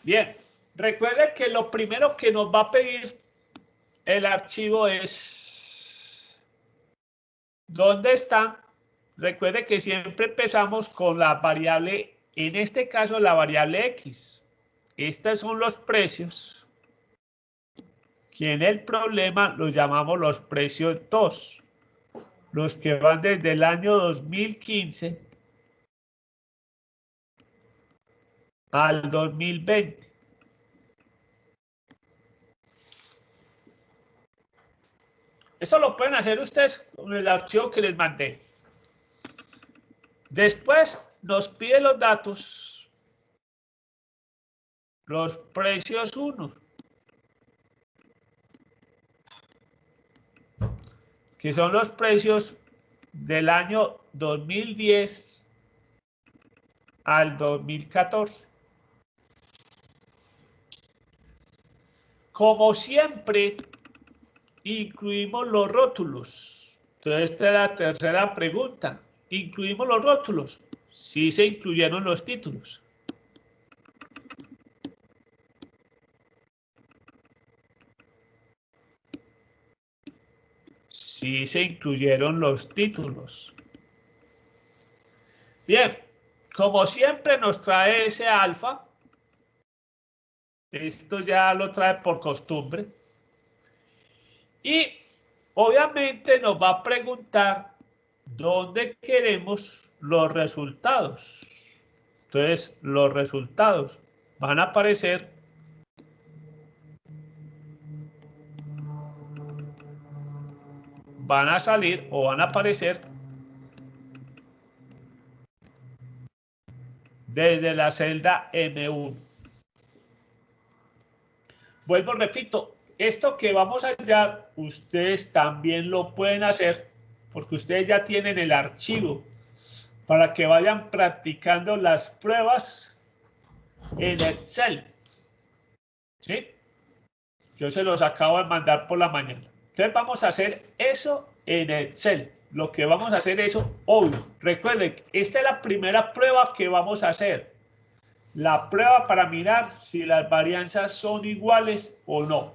Bien, recuerde que lo primero que nos va a pedir el archivo es ¿dónde están? Recuerde que siempre empezamos con la variable en este caso la variable X. Estos son los precios que en el problema los llamamos los precios 2, los que van desde el año 2015 al 2020. Eso lo pueden hacer ustedes con el archivo que les mandé. Después nos pide los datos, los precios 1, que son los precios del año 2010 al 2014. Como siempre, incluimos los rótulos. Entonces, esta es la tercera pregunta. ¿Incluimos los rótulos? Sí, se incluyeron los títulos. Sí, se incluyeron los títulos. Bien, como siempre nos trae ese alfa. Esto ya lo trae por costumbre. Y obviamente nos va a preguntar dónde queremos los resultados. Entonces, los resultados van a aparecer van a salir o van a aparecer desde la celda M1. Vuelvo, repito, esto que vamos a hallar, ustedes también lo pueden hacer porque ustedes ya tienen el archivo para que vayan practicando las pruebas en Excel. ¿Sí? Yo se los acabo de mandar por la mañana. Entonces vamos a hacer eso en Excel. Lo que vamos a hacer es hoy. Recuerden, esta es la primera prueba que vamos a hacer. La prueba para mirar si las varianzas son iguales o no.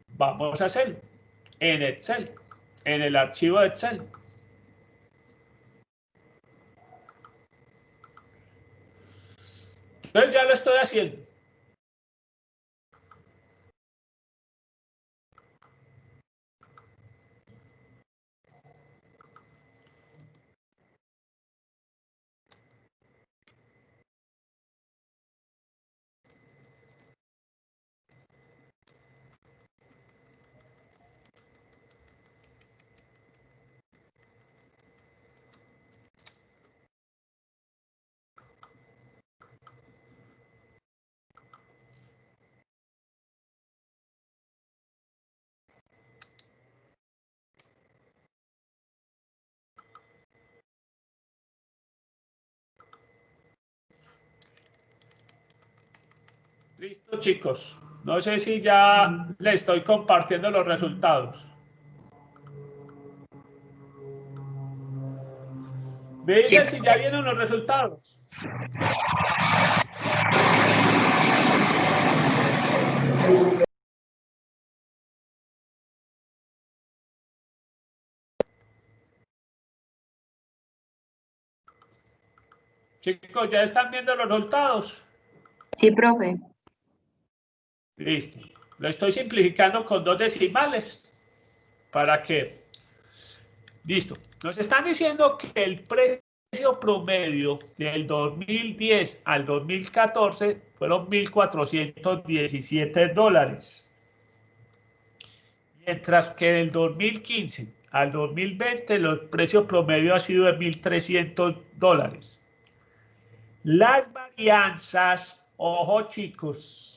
Vamos a hacerlo en Excel, en el archivo de Excel. Entonces ya lo estoy haciendo. Listo, chicos. No sé si ya le estoy compartiendo los resultados. ¿Me dicen si ya vienen los resultados? Chicos, ¿ya están viendo los resultados? Sí, profe. Listo. Lo estoy simplificando con 2 decimales. ¿Para qué? Listo. Nos están diciendo que el precio promedio del 2010 al 2014 fueron $1,417. Mientras que del 2015 al 2020 el precio promedio ha sido de $1,300. Las varianzas, ojo chicos,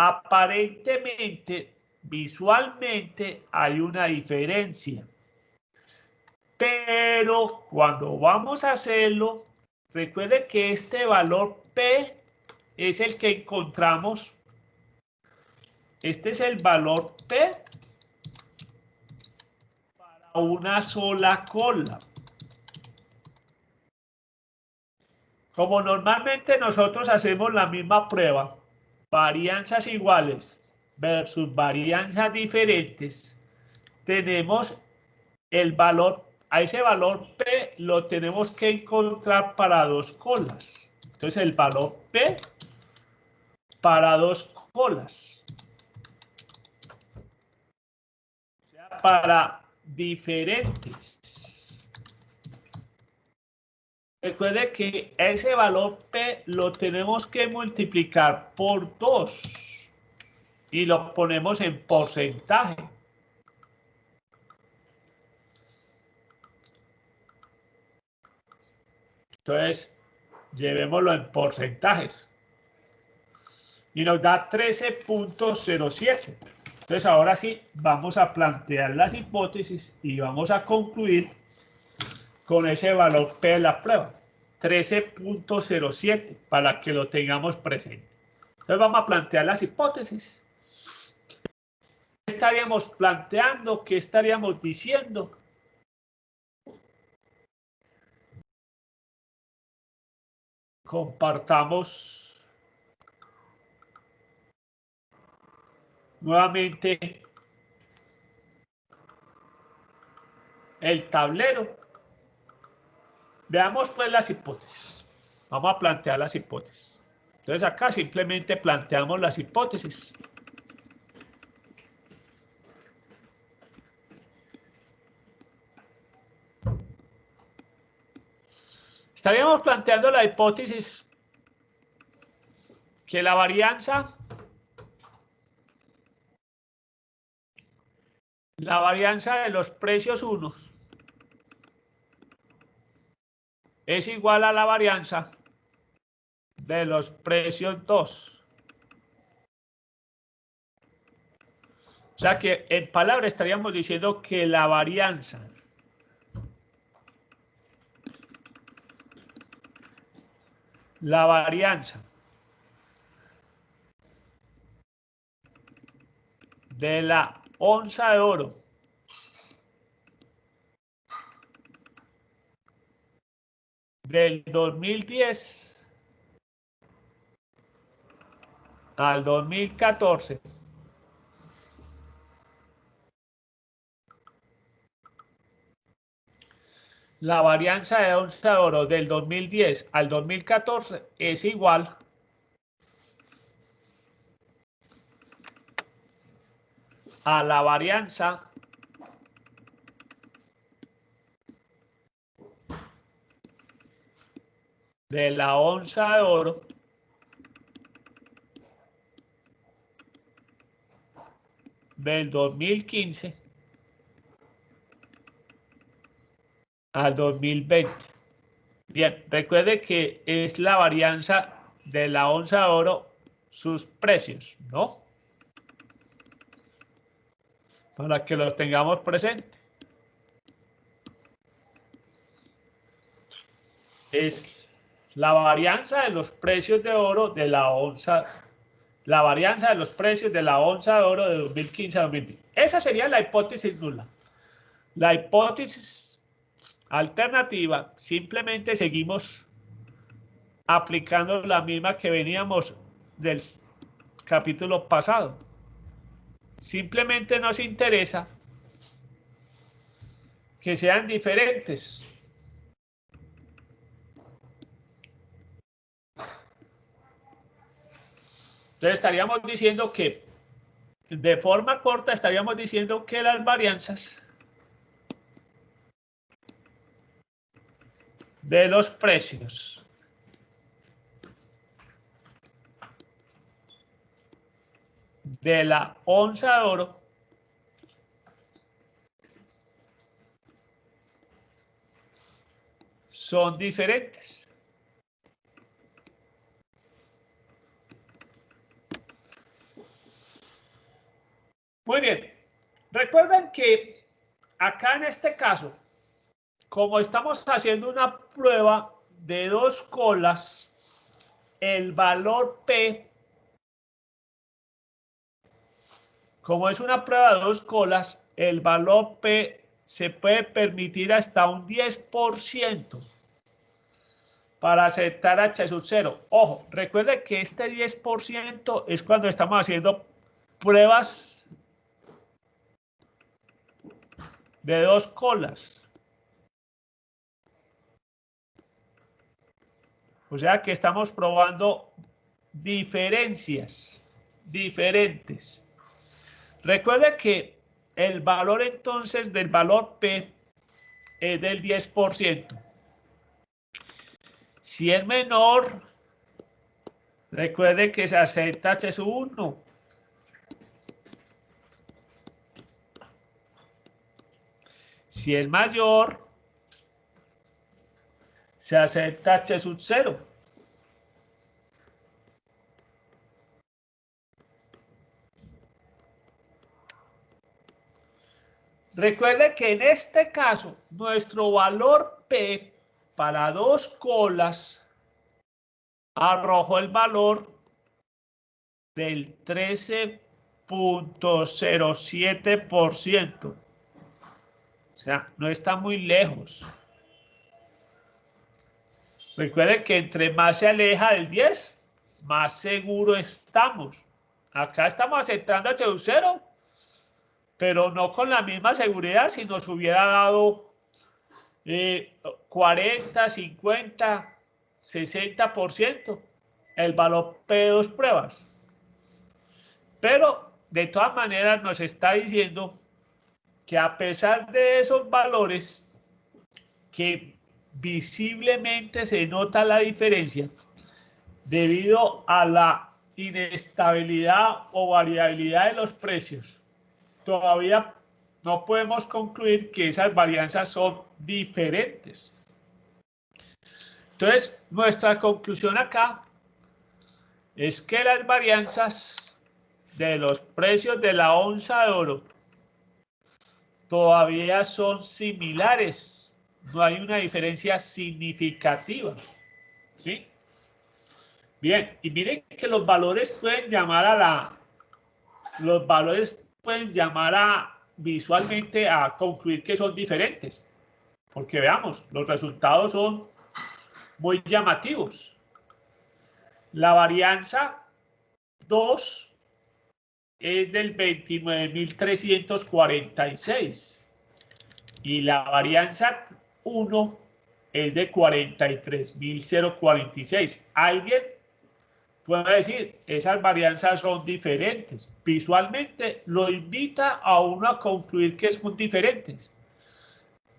aparentemente, visualmente hay una diferencia. Pero cuando vamos a hacerlo, recuerde que este valor P es el que encontramos. Este es el valor P para una sola cola. Como normalmente nosotros hacemos la misma prueba, varianzas iguales versus varianzas diferentes, tenemos el valor a ese valor P lo tenemos que encontrar para dos colas. Entonces el valor P para dos colas. O sea, para diferentes. Recuerde que ese valor P lo tenemos que multiplicar por 2 y lo ponemos en porcentaje. Entonces, llevémoslo en porcentajes. Y nos da 13.07. Entonces, ahora sí, vamos a plantear las hipótesis y vamos a concluir con ese valor P de la prueba. 13.07, para que lo tengamos presente. Entonces, vamos a plantear las hipótesis. ¿Qué estaríamos planteando? ¿Qué estaríamos diciendo? Compartamos nuevamente el tablero. Veamos pues las hipótesis. Vamos a plantear las hipótesis. Entonces acá simplemente planteamos las hipótesis. Estaríamos planteando la hipótesis que la varianza de los precios unos es igual a la varianza de los precios 2. O sea que en palabras estaríamos diciendo que la varianza de la onza de oro del 2010 al 2014 la varianza de onza de oro del 2010 al 2014 es igual a la varianza de la onza de oro del 2015 al 2020. Bien, recuerde que es la varianza de la onza de oro, sus precios, ¿no? Para que lo tengamos presente. Es la varianza de los precios de oro de la onza, la varianza de los precios de la onza de oro de 2015 a 2020. Esa sería la hipótesis nula. La hipótesis alternativa, simplemente seguimos aplicando la misma que veníamos del capítulo pasado. Simplemente nos interesa que sean diferentes. Entonces estaríamos diciendo que, de forma corta, estaríamos diciendo que las varianzas de los precios de la onza de oro son diferentes. Muy bien. Recuerden que acá en este caso, como estamos haciendo una prueba de dos colas, el valor P, como es una prueba de dos colas, el valor P se puede permitir hasta un 10% para aceptar H sub 0. Ojo, recuerde que este 10% es cuando estamos haciendo pruebas de dos colas. O sea que estamos probando diferencias diferentes. Recuerde que el valor entonces del valor P es del 10%. Si es menor, recuerde que se acepta H sub 1. Si es mayor, se acepta H sub 0. Recuerde que en este caso, nuestro valor P para dos colas arrojó el valor del 13.07%. O sea, no está muy lejos. Recuerde que entre más se aleja del 10, más seguro estamos. Acá estamos aceptando H sub 0, pero no con la misma seguridad si nos hubiera dado 40, 50, 60% el valor P2 pruebas. Pero de todas maneras nos está diciendo que a pesar de esos valores que visiblemente se nota la diferencia debido a la inestabilidad o variabilidad de los precios, todavía no podemos concluir que esas varianzas son diferentes. Entonces, nuestra conclusión acá es que las varianzas de los precios de la onza de oro todavía son similares. No hay una diferencia significativa. ¿Sí? Bien, y miren que los valores pueden llamar visualmente a concluir que son diferentes. Porque veamos, los resultados son muy llamativos. La varianza 2 es del 29.346 y la varianza 1 es de 43.046. Alguien puede decir, esas varianzas son diferentes. Visualmente lo invita a uno a concluir que son diferentes.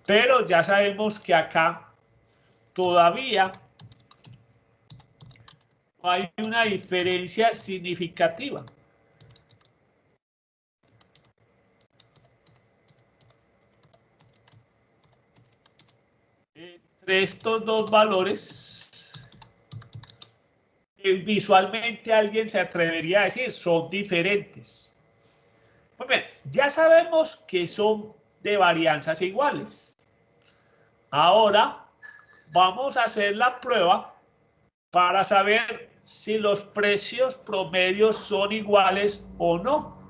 Pero ya sabemos que acá todavía no hay una diferencia significativa. Entre estos dos valores, visualmente alguien se atrevería a decir son diferentes. Muy bien, ya sabemos que son de varianzas iguales. Ahora vamos a hacer la prueba para saber si los precios promedios son iguales o no.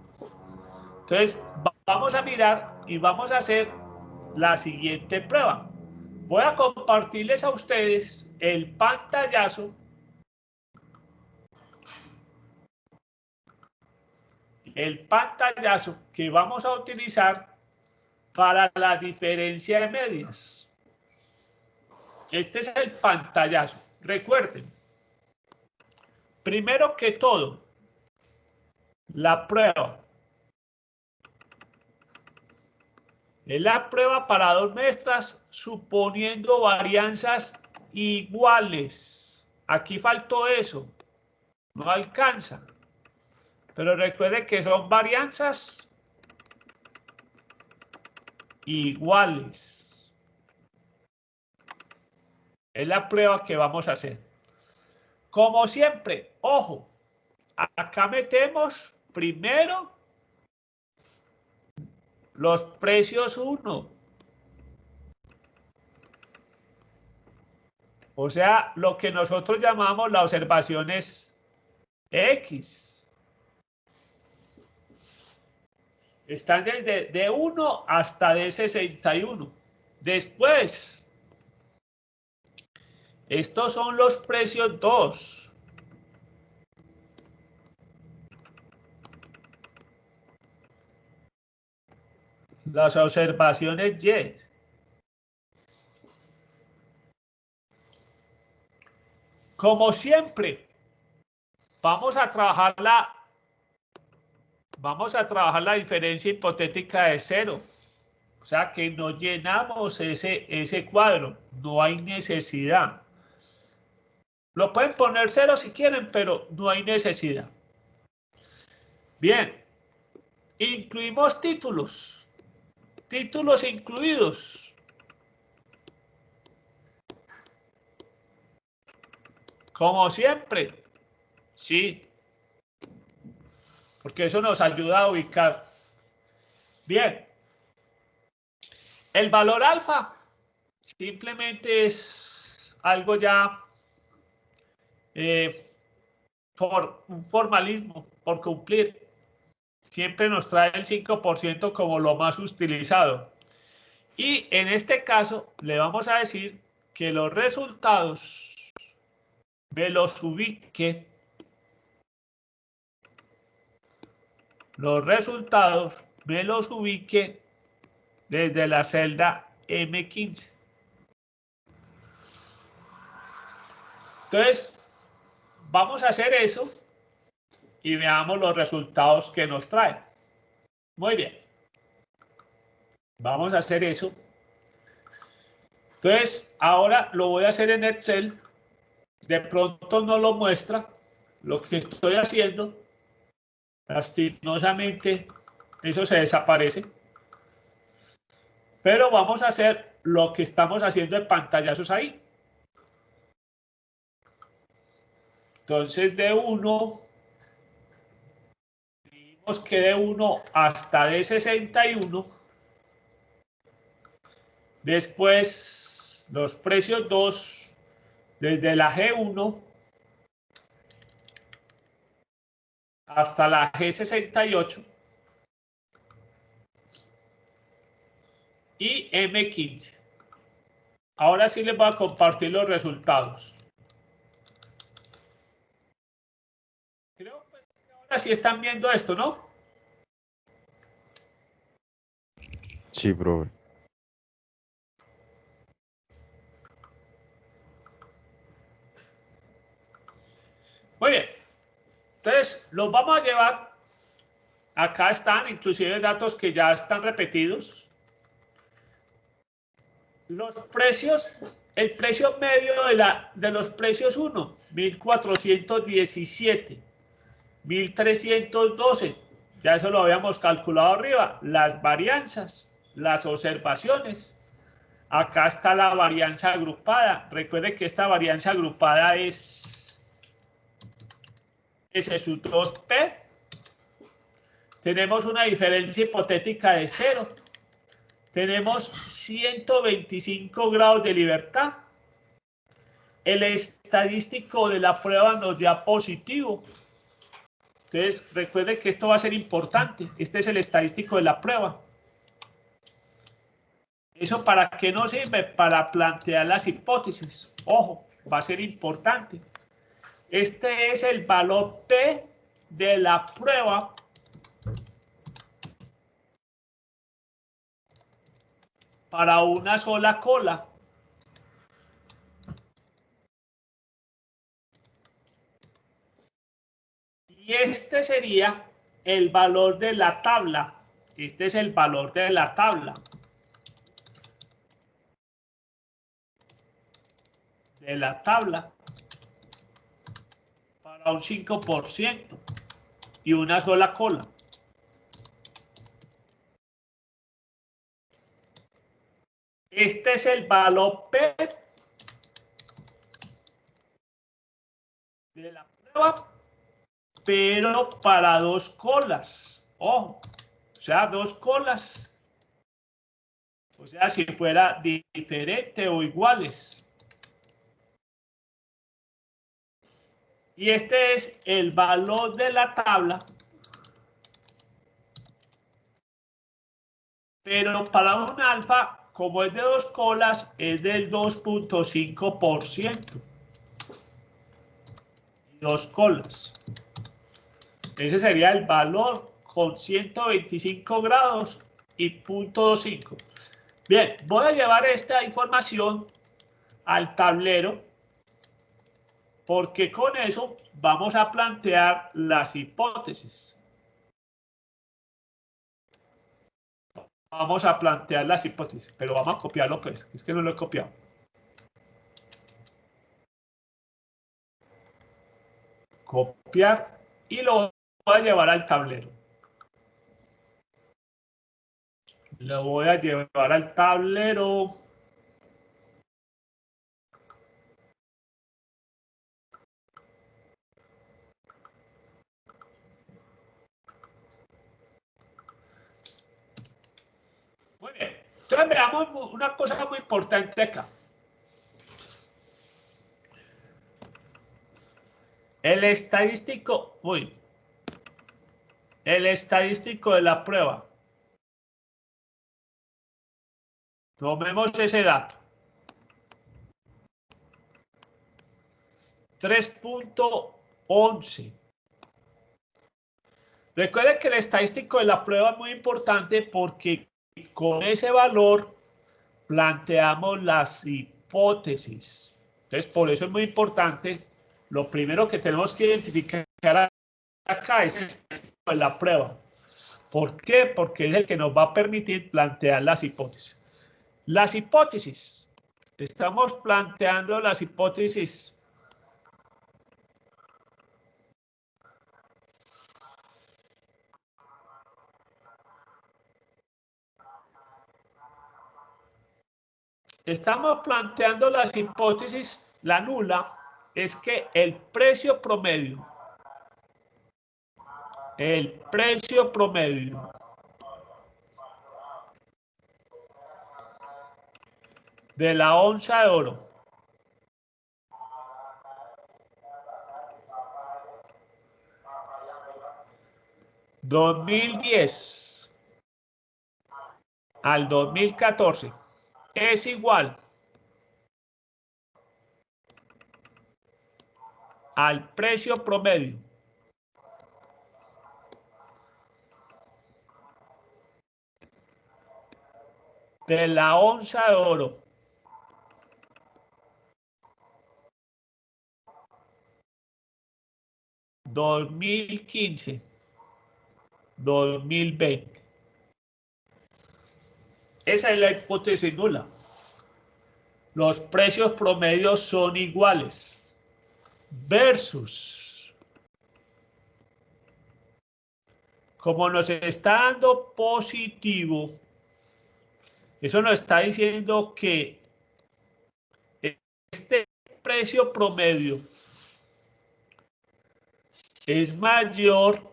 Entonces, vamos a mirar y vamos a hacer la siguiente prueba. Voy a compartirles a ustedes el pantallazo que vamos a utilizar para la diferencia de medias. Este es el pantallazo. Recuerden, primero que todo, la prueba es la prueba para dos muestras suponiendo varianzas iguales. Aquí faltó eso, no alcanza. Pero recuerde que son varianzas iguales. Es la prueba que vamos a hacer. Como siempre, ojo, acá metemos primero los precios 1. O sea, lo que nosotros llamamos las observaciones X. Están desde D1 hasta D61. Después, estos son los precios 2. Las observaciones Y. Como siempre, vamos a trabajar la diferencia hipotética de 0. O sea que no llenamos ese cuadro. No hay necesidad. Lo pueden poner 0 si quieren, pero no hay necesidad. Bien. Incluimos títulos. Títulos incluidos. Como siempre. Sí. Porque eso nos ayuda a ubicar. Bien. El valor alfa simplemente es algo ya por un formalismo, por cumplir. Siempre nos trae el 5% como lo más utilizado. Y en este caso le vamos a decir que los resultados me los ubique. Los resultados me los ubique desde la celda M15. Entonces, vamos a hacer eso y veamos los resultados que nos trae. Muy bien. Vamos a hacer eso. Entonces, ahora lo voy a hacer en Excel. De pronto no lo muestra lo que estoy haciendo. Lastimosamente, eso se desaparece. Pero vamos a hacer lo que estamos haciendo en pantallazos ahí. Entonces, de 1, vimos que de 1 hasta de 61. Después, los precios 2, desde la G1 hasta la G68 y M15. Ahora sí les voy a compartir los resultados. Creo pues que ahora sí están viendo esto, ¿no? Sí, profe. Muy bien. Entonces, los vamos a llevar. Acá están, inclusive datos que ya están repetidos. Los precios, el precio medio de los precios 1, 1417, 1312. Ya eso lo habíamos calculado arriba. Las varianzas, las observaciones. Acá está la varianza agrupada. Recuerde que esta varianza agrupada es su 2P. Tenemos una diferencia hipotética de 0. Tenemos 125 grados de libertad. El estadístico de la prueba nos da positivo. Entonces, recuerde que esto va a ser importante. Este es el estadístico de la prueba. ¿Eso para qué nos sirve? Para plantear las hipótesis. Ojo, va a ser importante. Este es el valor P de la prueba para una sola cola. Y este sería el valor de la tabla. Este es el valor de la tabla. De la tabla para un 5% y una sola cola. Este es el valor P de la prueba, pero para dos colas. Ojo, o sea, dos colas. O sea, si fuera diferente o iguales. Y este es el valor de la tabla, pero para un alfa, como es de dos colas, es del 2.5%. Dos colas. Ese sería el valor con 125 grados y 0.25. Bien, voy a llevar esta información al tablero porque con eso vamos a plantear las hipótesis. Vamos a plantear las hipótesis, pero vamos a copiarlo, pues, es que no lo he copiado. Copiar y lo voy a llevar al tablero. Lo voy a llevar al tablero. Muy bien. Entonces veamos una cosa muy importante acá. El estadístico de la prueba. Tomemos ese dato. 3.11. Recuerden que el estadístico de la prueba es muy importante porque con ese valor planteamos las hipótesis. Entonces, por eso es muy importante. Lo primero que tenemos que identificar acá es el estadístico de la prueba. ¿Por qué? Porque es el que nos va a permitir plantear las hipótesis. Las hipótesis. Estamos planteando las hipótesis. Estamos planteando las hipótesis. La nula es que el precio promedio de la onza de oro (2010 al 2014) es igual al precio promedio de la onza de oro (2015-2020). Esa es la hipótesis nula. Los precios promedios son iguales versus, como nos está dando positivo, eso nos está diciendo que este precio promedio es mayor,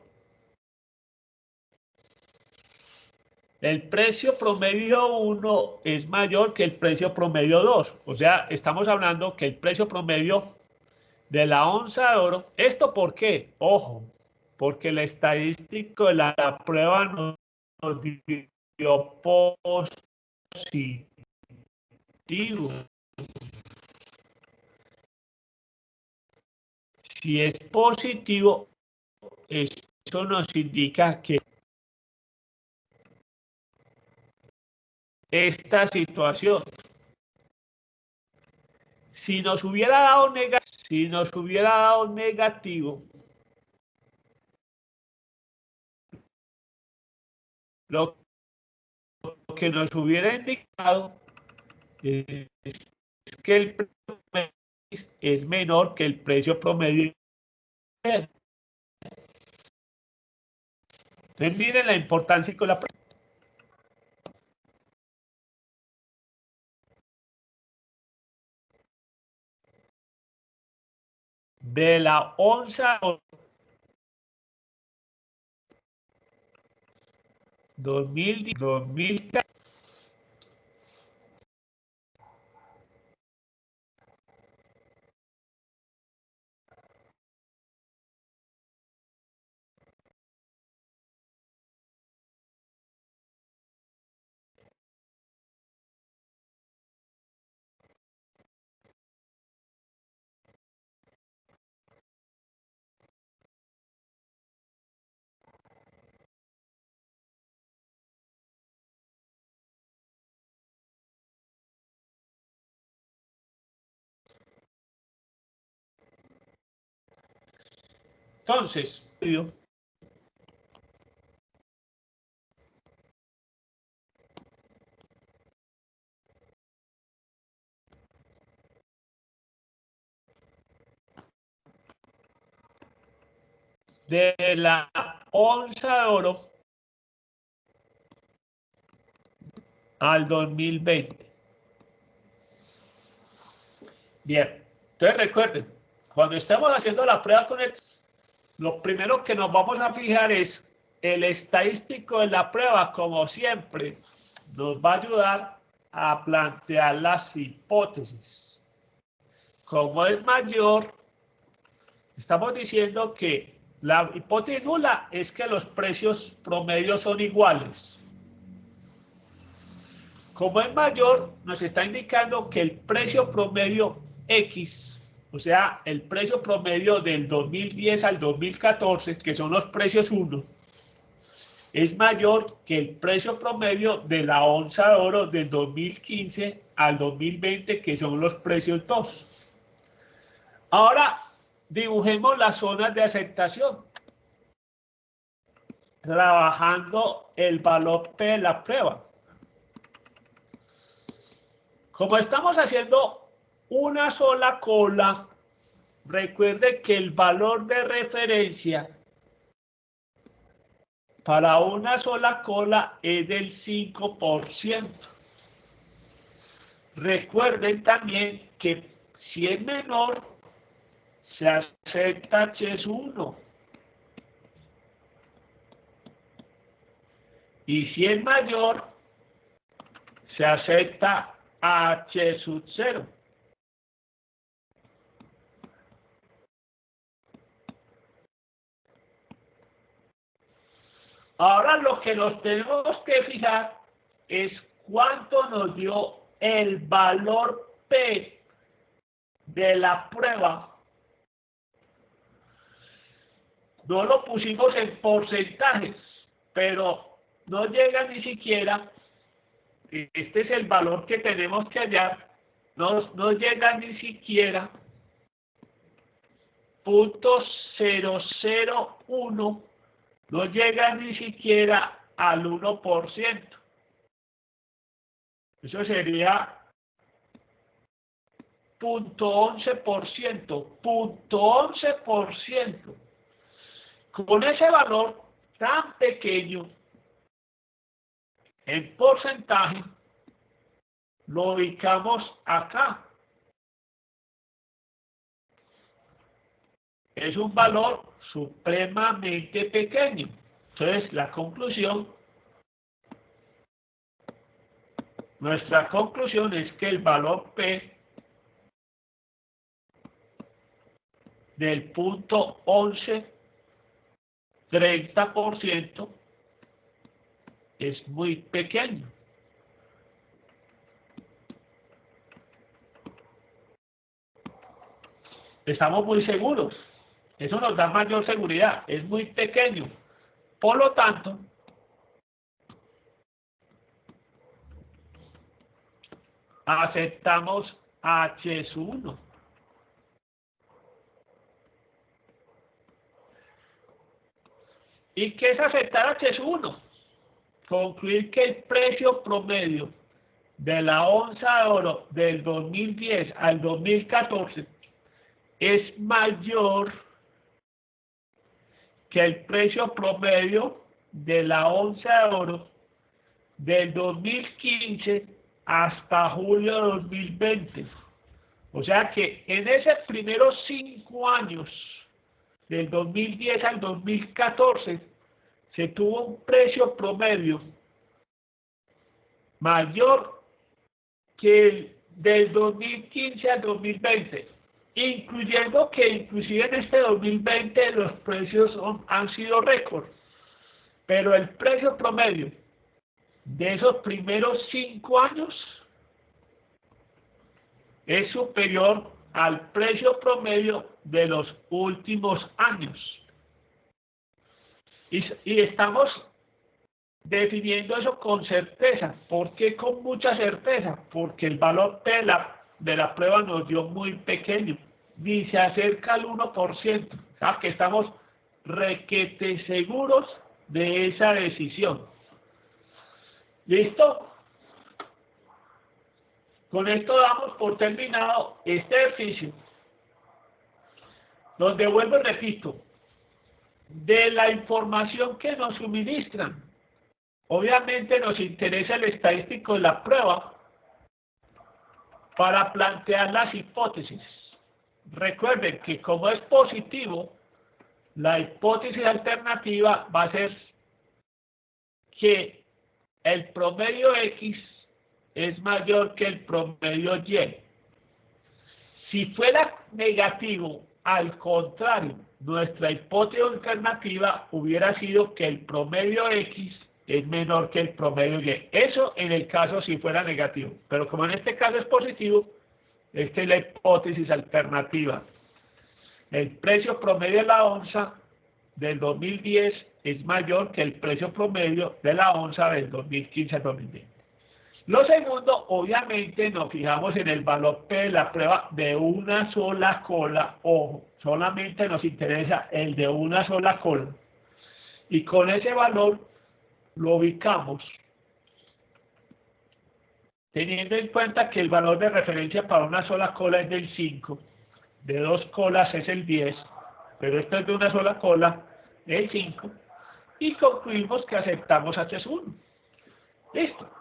el precio promedio 1 es mayor que el precio promedio 2. O sea, estamos hablando que el precio promedio de la onza de oro, ¿esto por qué? Ojo, porque el estadístico de la prueba nos dio positivo. Si es positivo, eso nos indica que esta situación, si nos hubiera dado negativo, lo que nos hubiera indicado es que el precio es menor que el precio promedio. Entonces, miren la importancia con la de la onza 2000 Entonces, de la onza de oro al 2020. Bien, entonces recuerden, cuando estamos haciendo la prueba con el, lo primero que nos vamos a fijar es el estadístico de la prueba, como siempre, nos va a ayudar a plantear las hipótesis. Como es mayor, estamos diciendo que la hipótesis nula es que los precios promedios son iguales. Como es mayor, nos está indicando que el precio promedio X, o sea, el precio promedio del 2010 al 2014, que son los precios 1, es mayor que el precio promedio de la onza de oro del 2015 al 2020, que son los precios 2. Ahora, dibujemos las zonas de aceptación, trabajando el valor P de la prueba. Como estamos haciendo una sola cola, recuerde que el valor de referencia para una sola cola es del 5%. Recuerden también que si es menor, se acepta H1. Y si es mayor, se acepta H0. Ahora lo que nos tenemos que fijar es cuánto nos dio el valor P de la prueba. No lo pusimos en porcentajes, pero no llega ni siquiera, este es el valor que tenemos que hallar, no llega ni siquiera 0.001, no llega ni siquiera al 1%. Eso sería 0.11%, 0.11%. Con ese valor tan pequeño, en porcentaje, lo ubicamos acá. Es un valor supremamente pequeño. Entonces, nuestra conclusión es que el valor P del 0.11-30% es muy pequeño. Estamos muy seguros. Eso nos da mayor seguridad. Es muy pequeño. Por lo tanto, aceptamos H1. ¿Y qué es aceptar H1? Concluir que el precio promedio de la onza de oro del 2010 al 2014 es mayor que el precio promedio de la onza de oro del 2015 hasta julio de 2020. O sea que en esos primeros 5 años, del 2010 al 2014, se tuvo un precio promedio mayor que el del 2015 al 2020, incluyendo que inclusive en este 2020 los precios han sido récord, pero el precio promedio de esos primeros 5 años es superior al precio promedio de los últimos años. Y estamos definiendo eso con certeza. ¿Por qué con mucha certeza? Porque el valor P de la prueba nos dio muy pequeño, ni se acerca al 1%. O sea, que estamos requete seguros de esa decisión. ¿Listo? Con esto damos por terminado este ejercicio, donde vuelvo y repito, de la información que nos suministran, obviamente nos interesa el estadístico de la prueba para plantear las hipótesis. Recuerden que como es positivo, la hipótesis alternativa va a ser que el promedio X es mayor que el promedio Y. Si fuera negativo, al contrario, nuestra hipótesis alternativa hubiera sido que el promedio X es menor que el promedio Y. Eso en el caso si fuera negativo. Pero como en este caso es positivo, esta es la hipótesis alternativa. El precio promedio de la onza del 2010 es mayor que el precio promedio de la onza del 2015 al 2020. Lo segundo, obviamente, nos fijamos en el valor P de la prueba de una sola cola. Ojo, solamente nos interesa el de una sola cola. Y con ese valor lo ubicamos, teniendo en cuenta que el valor de referencia para una sola cola es del 5, de dos colas es el 10, pero esto es de una sola cola, el 5, y concluimos que aceptamos H1. Listo.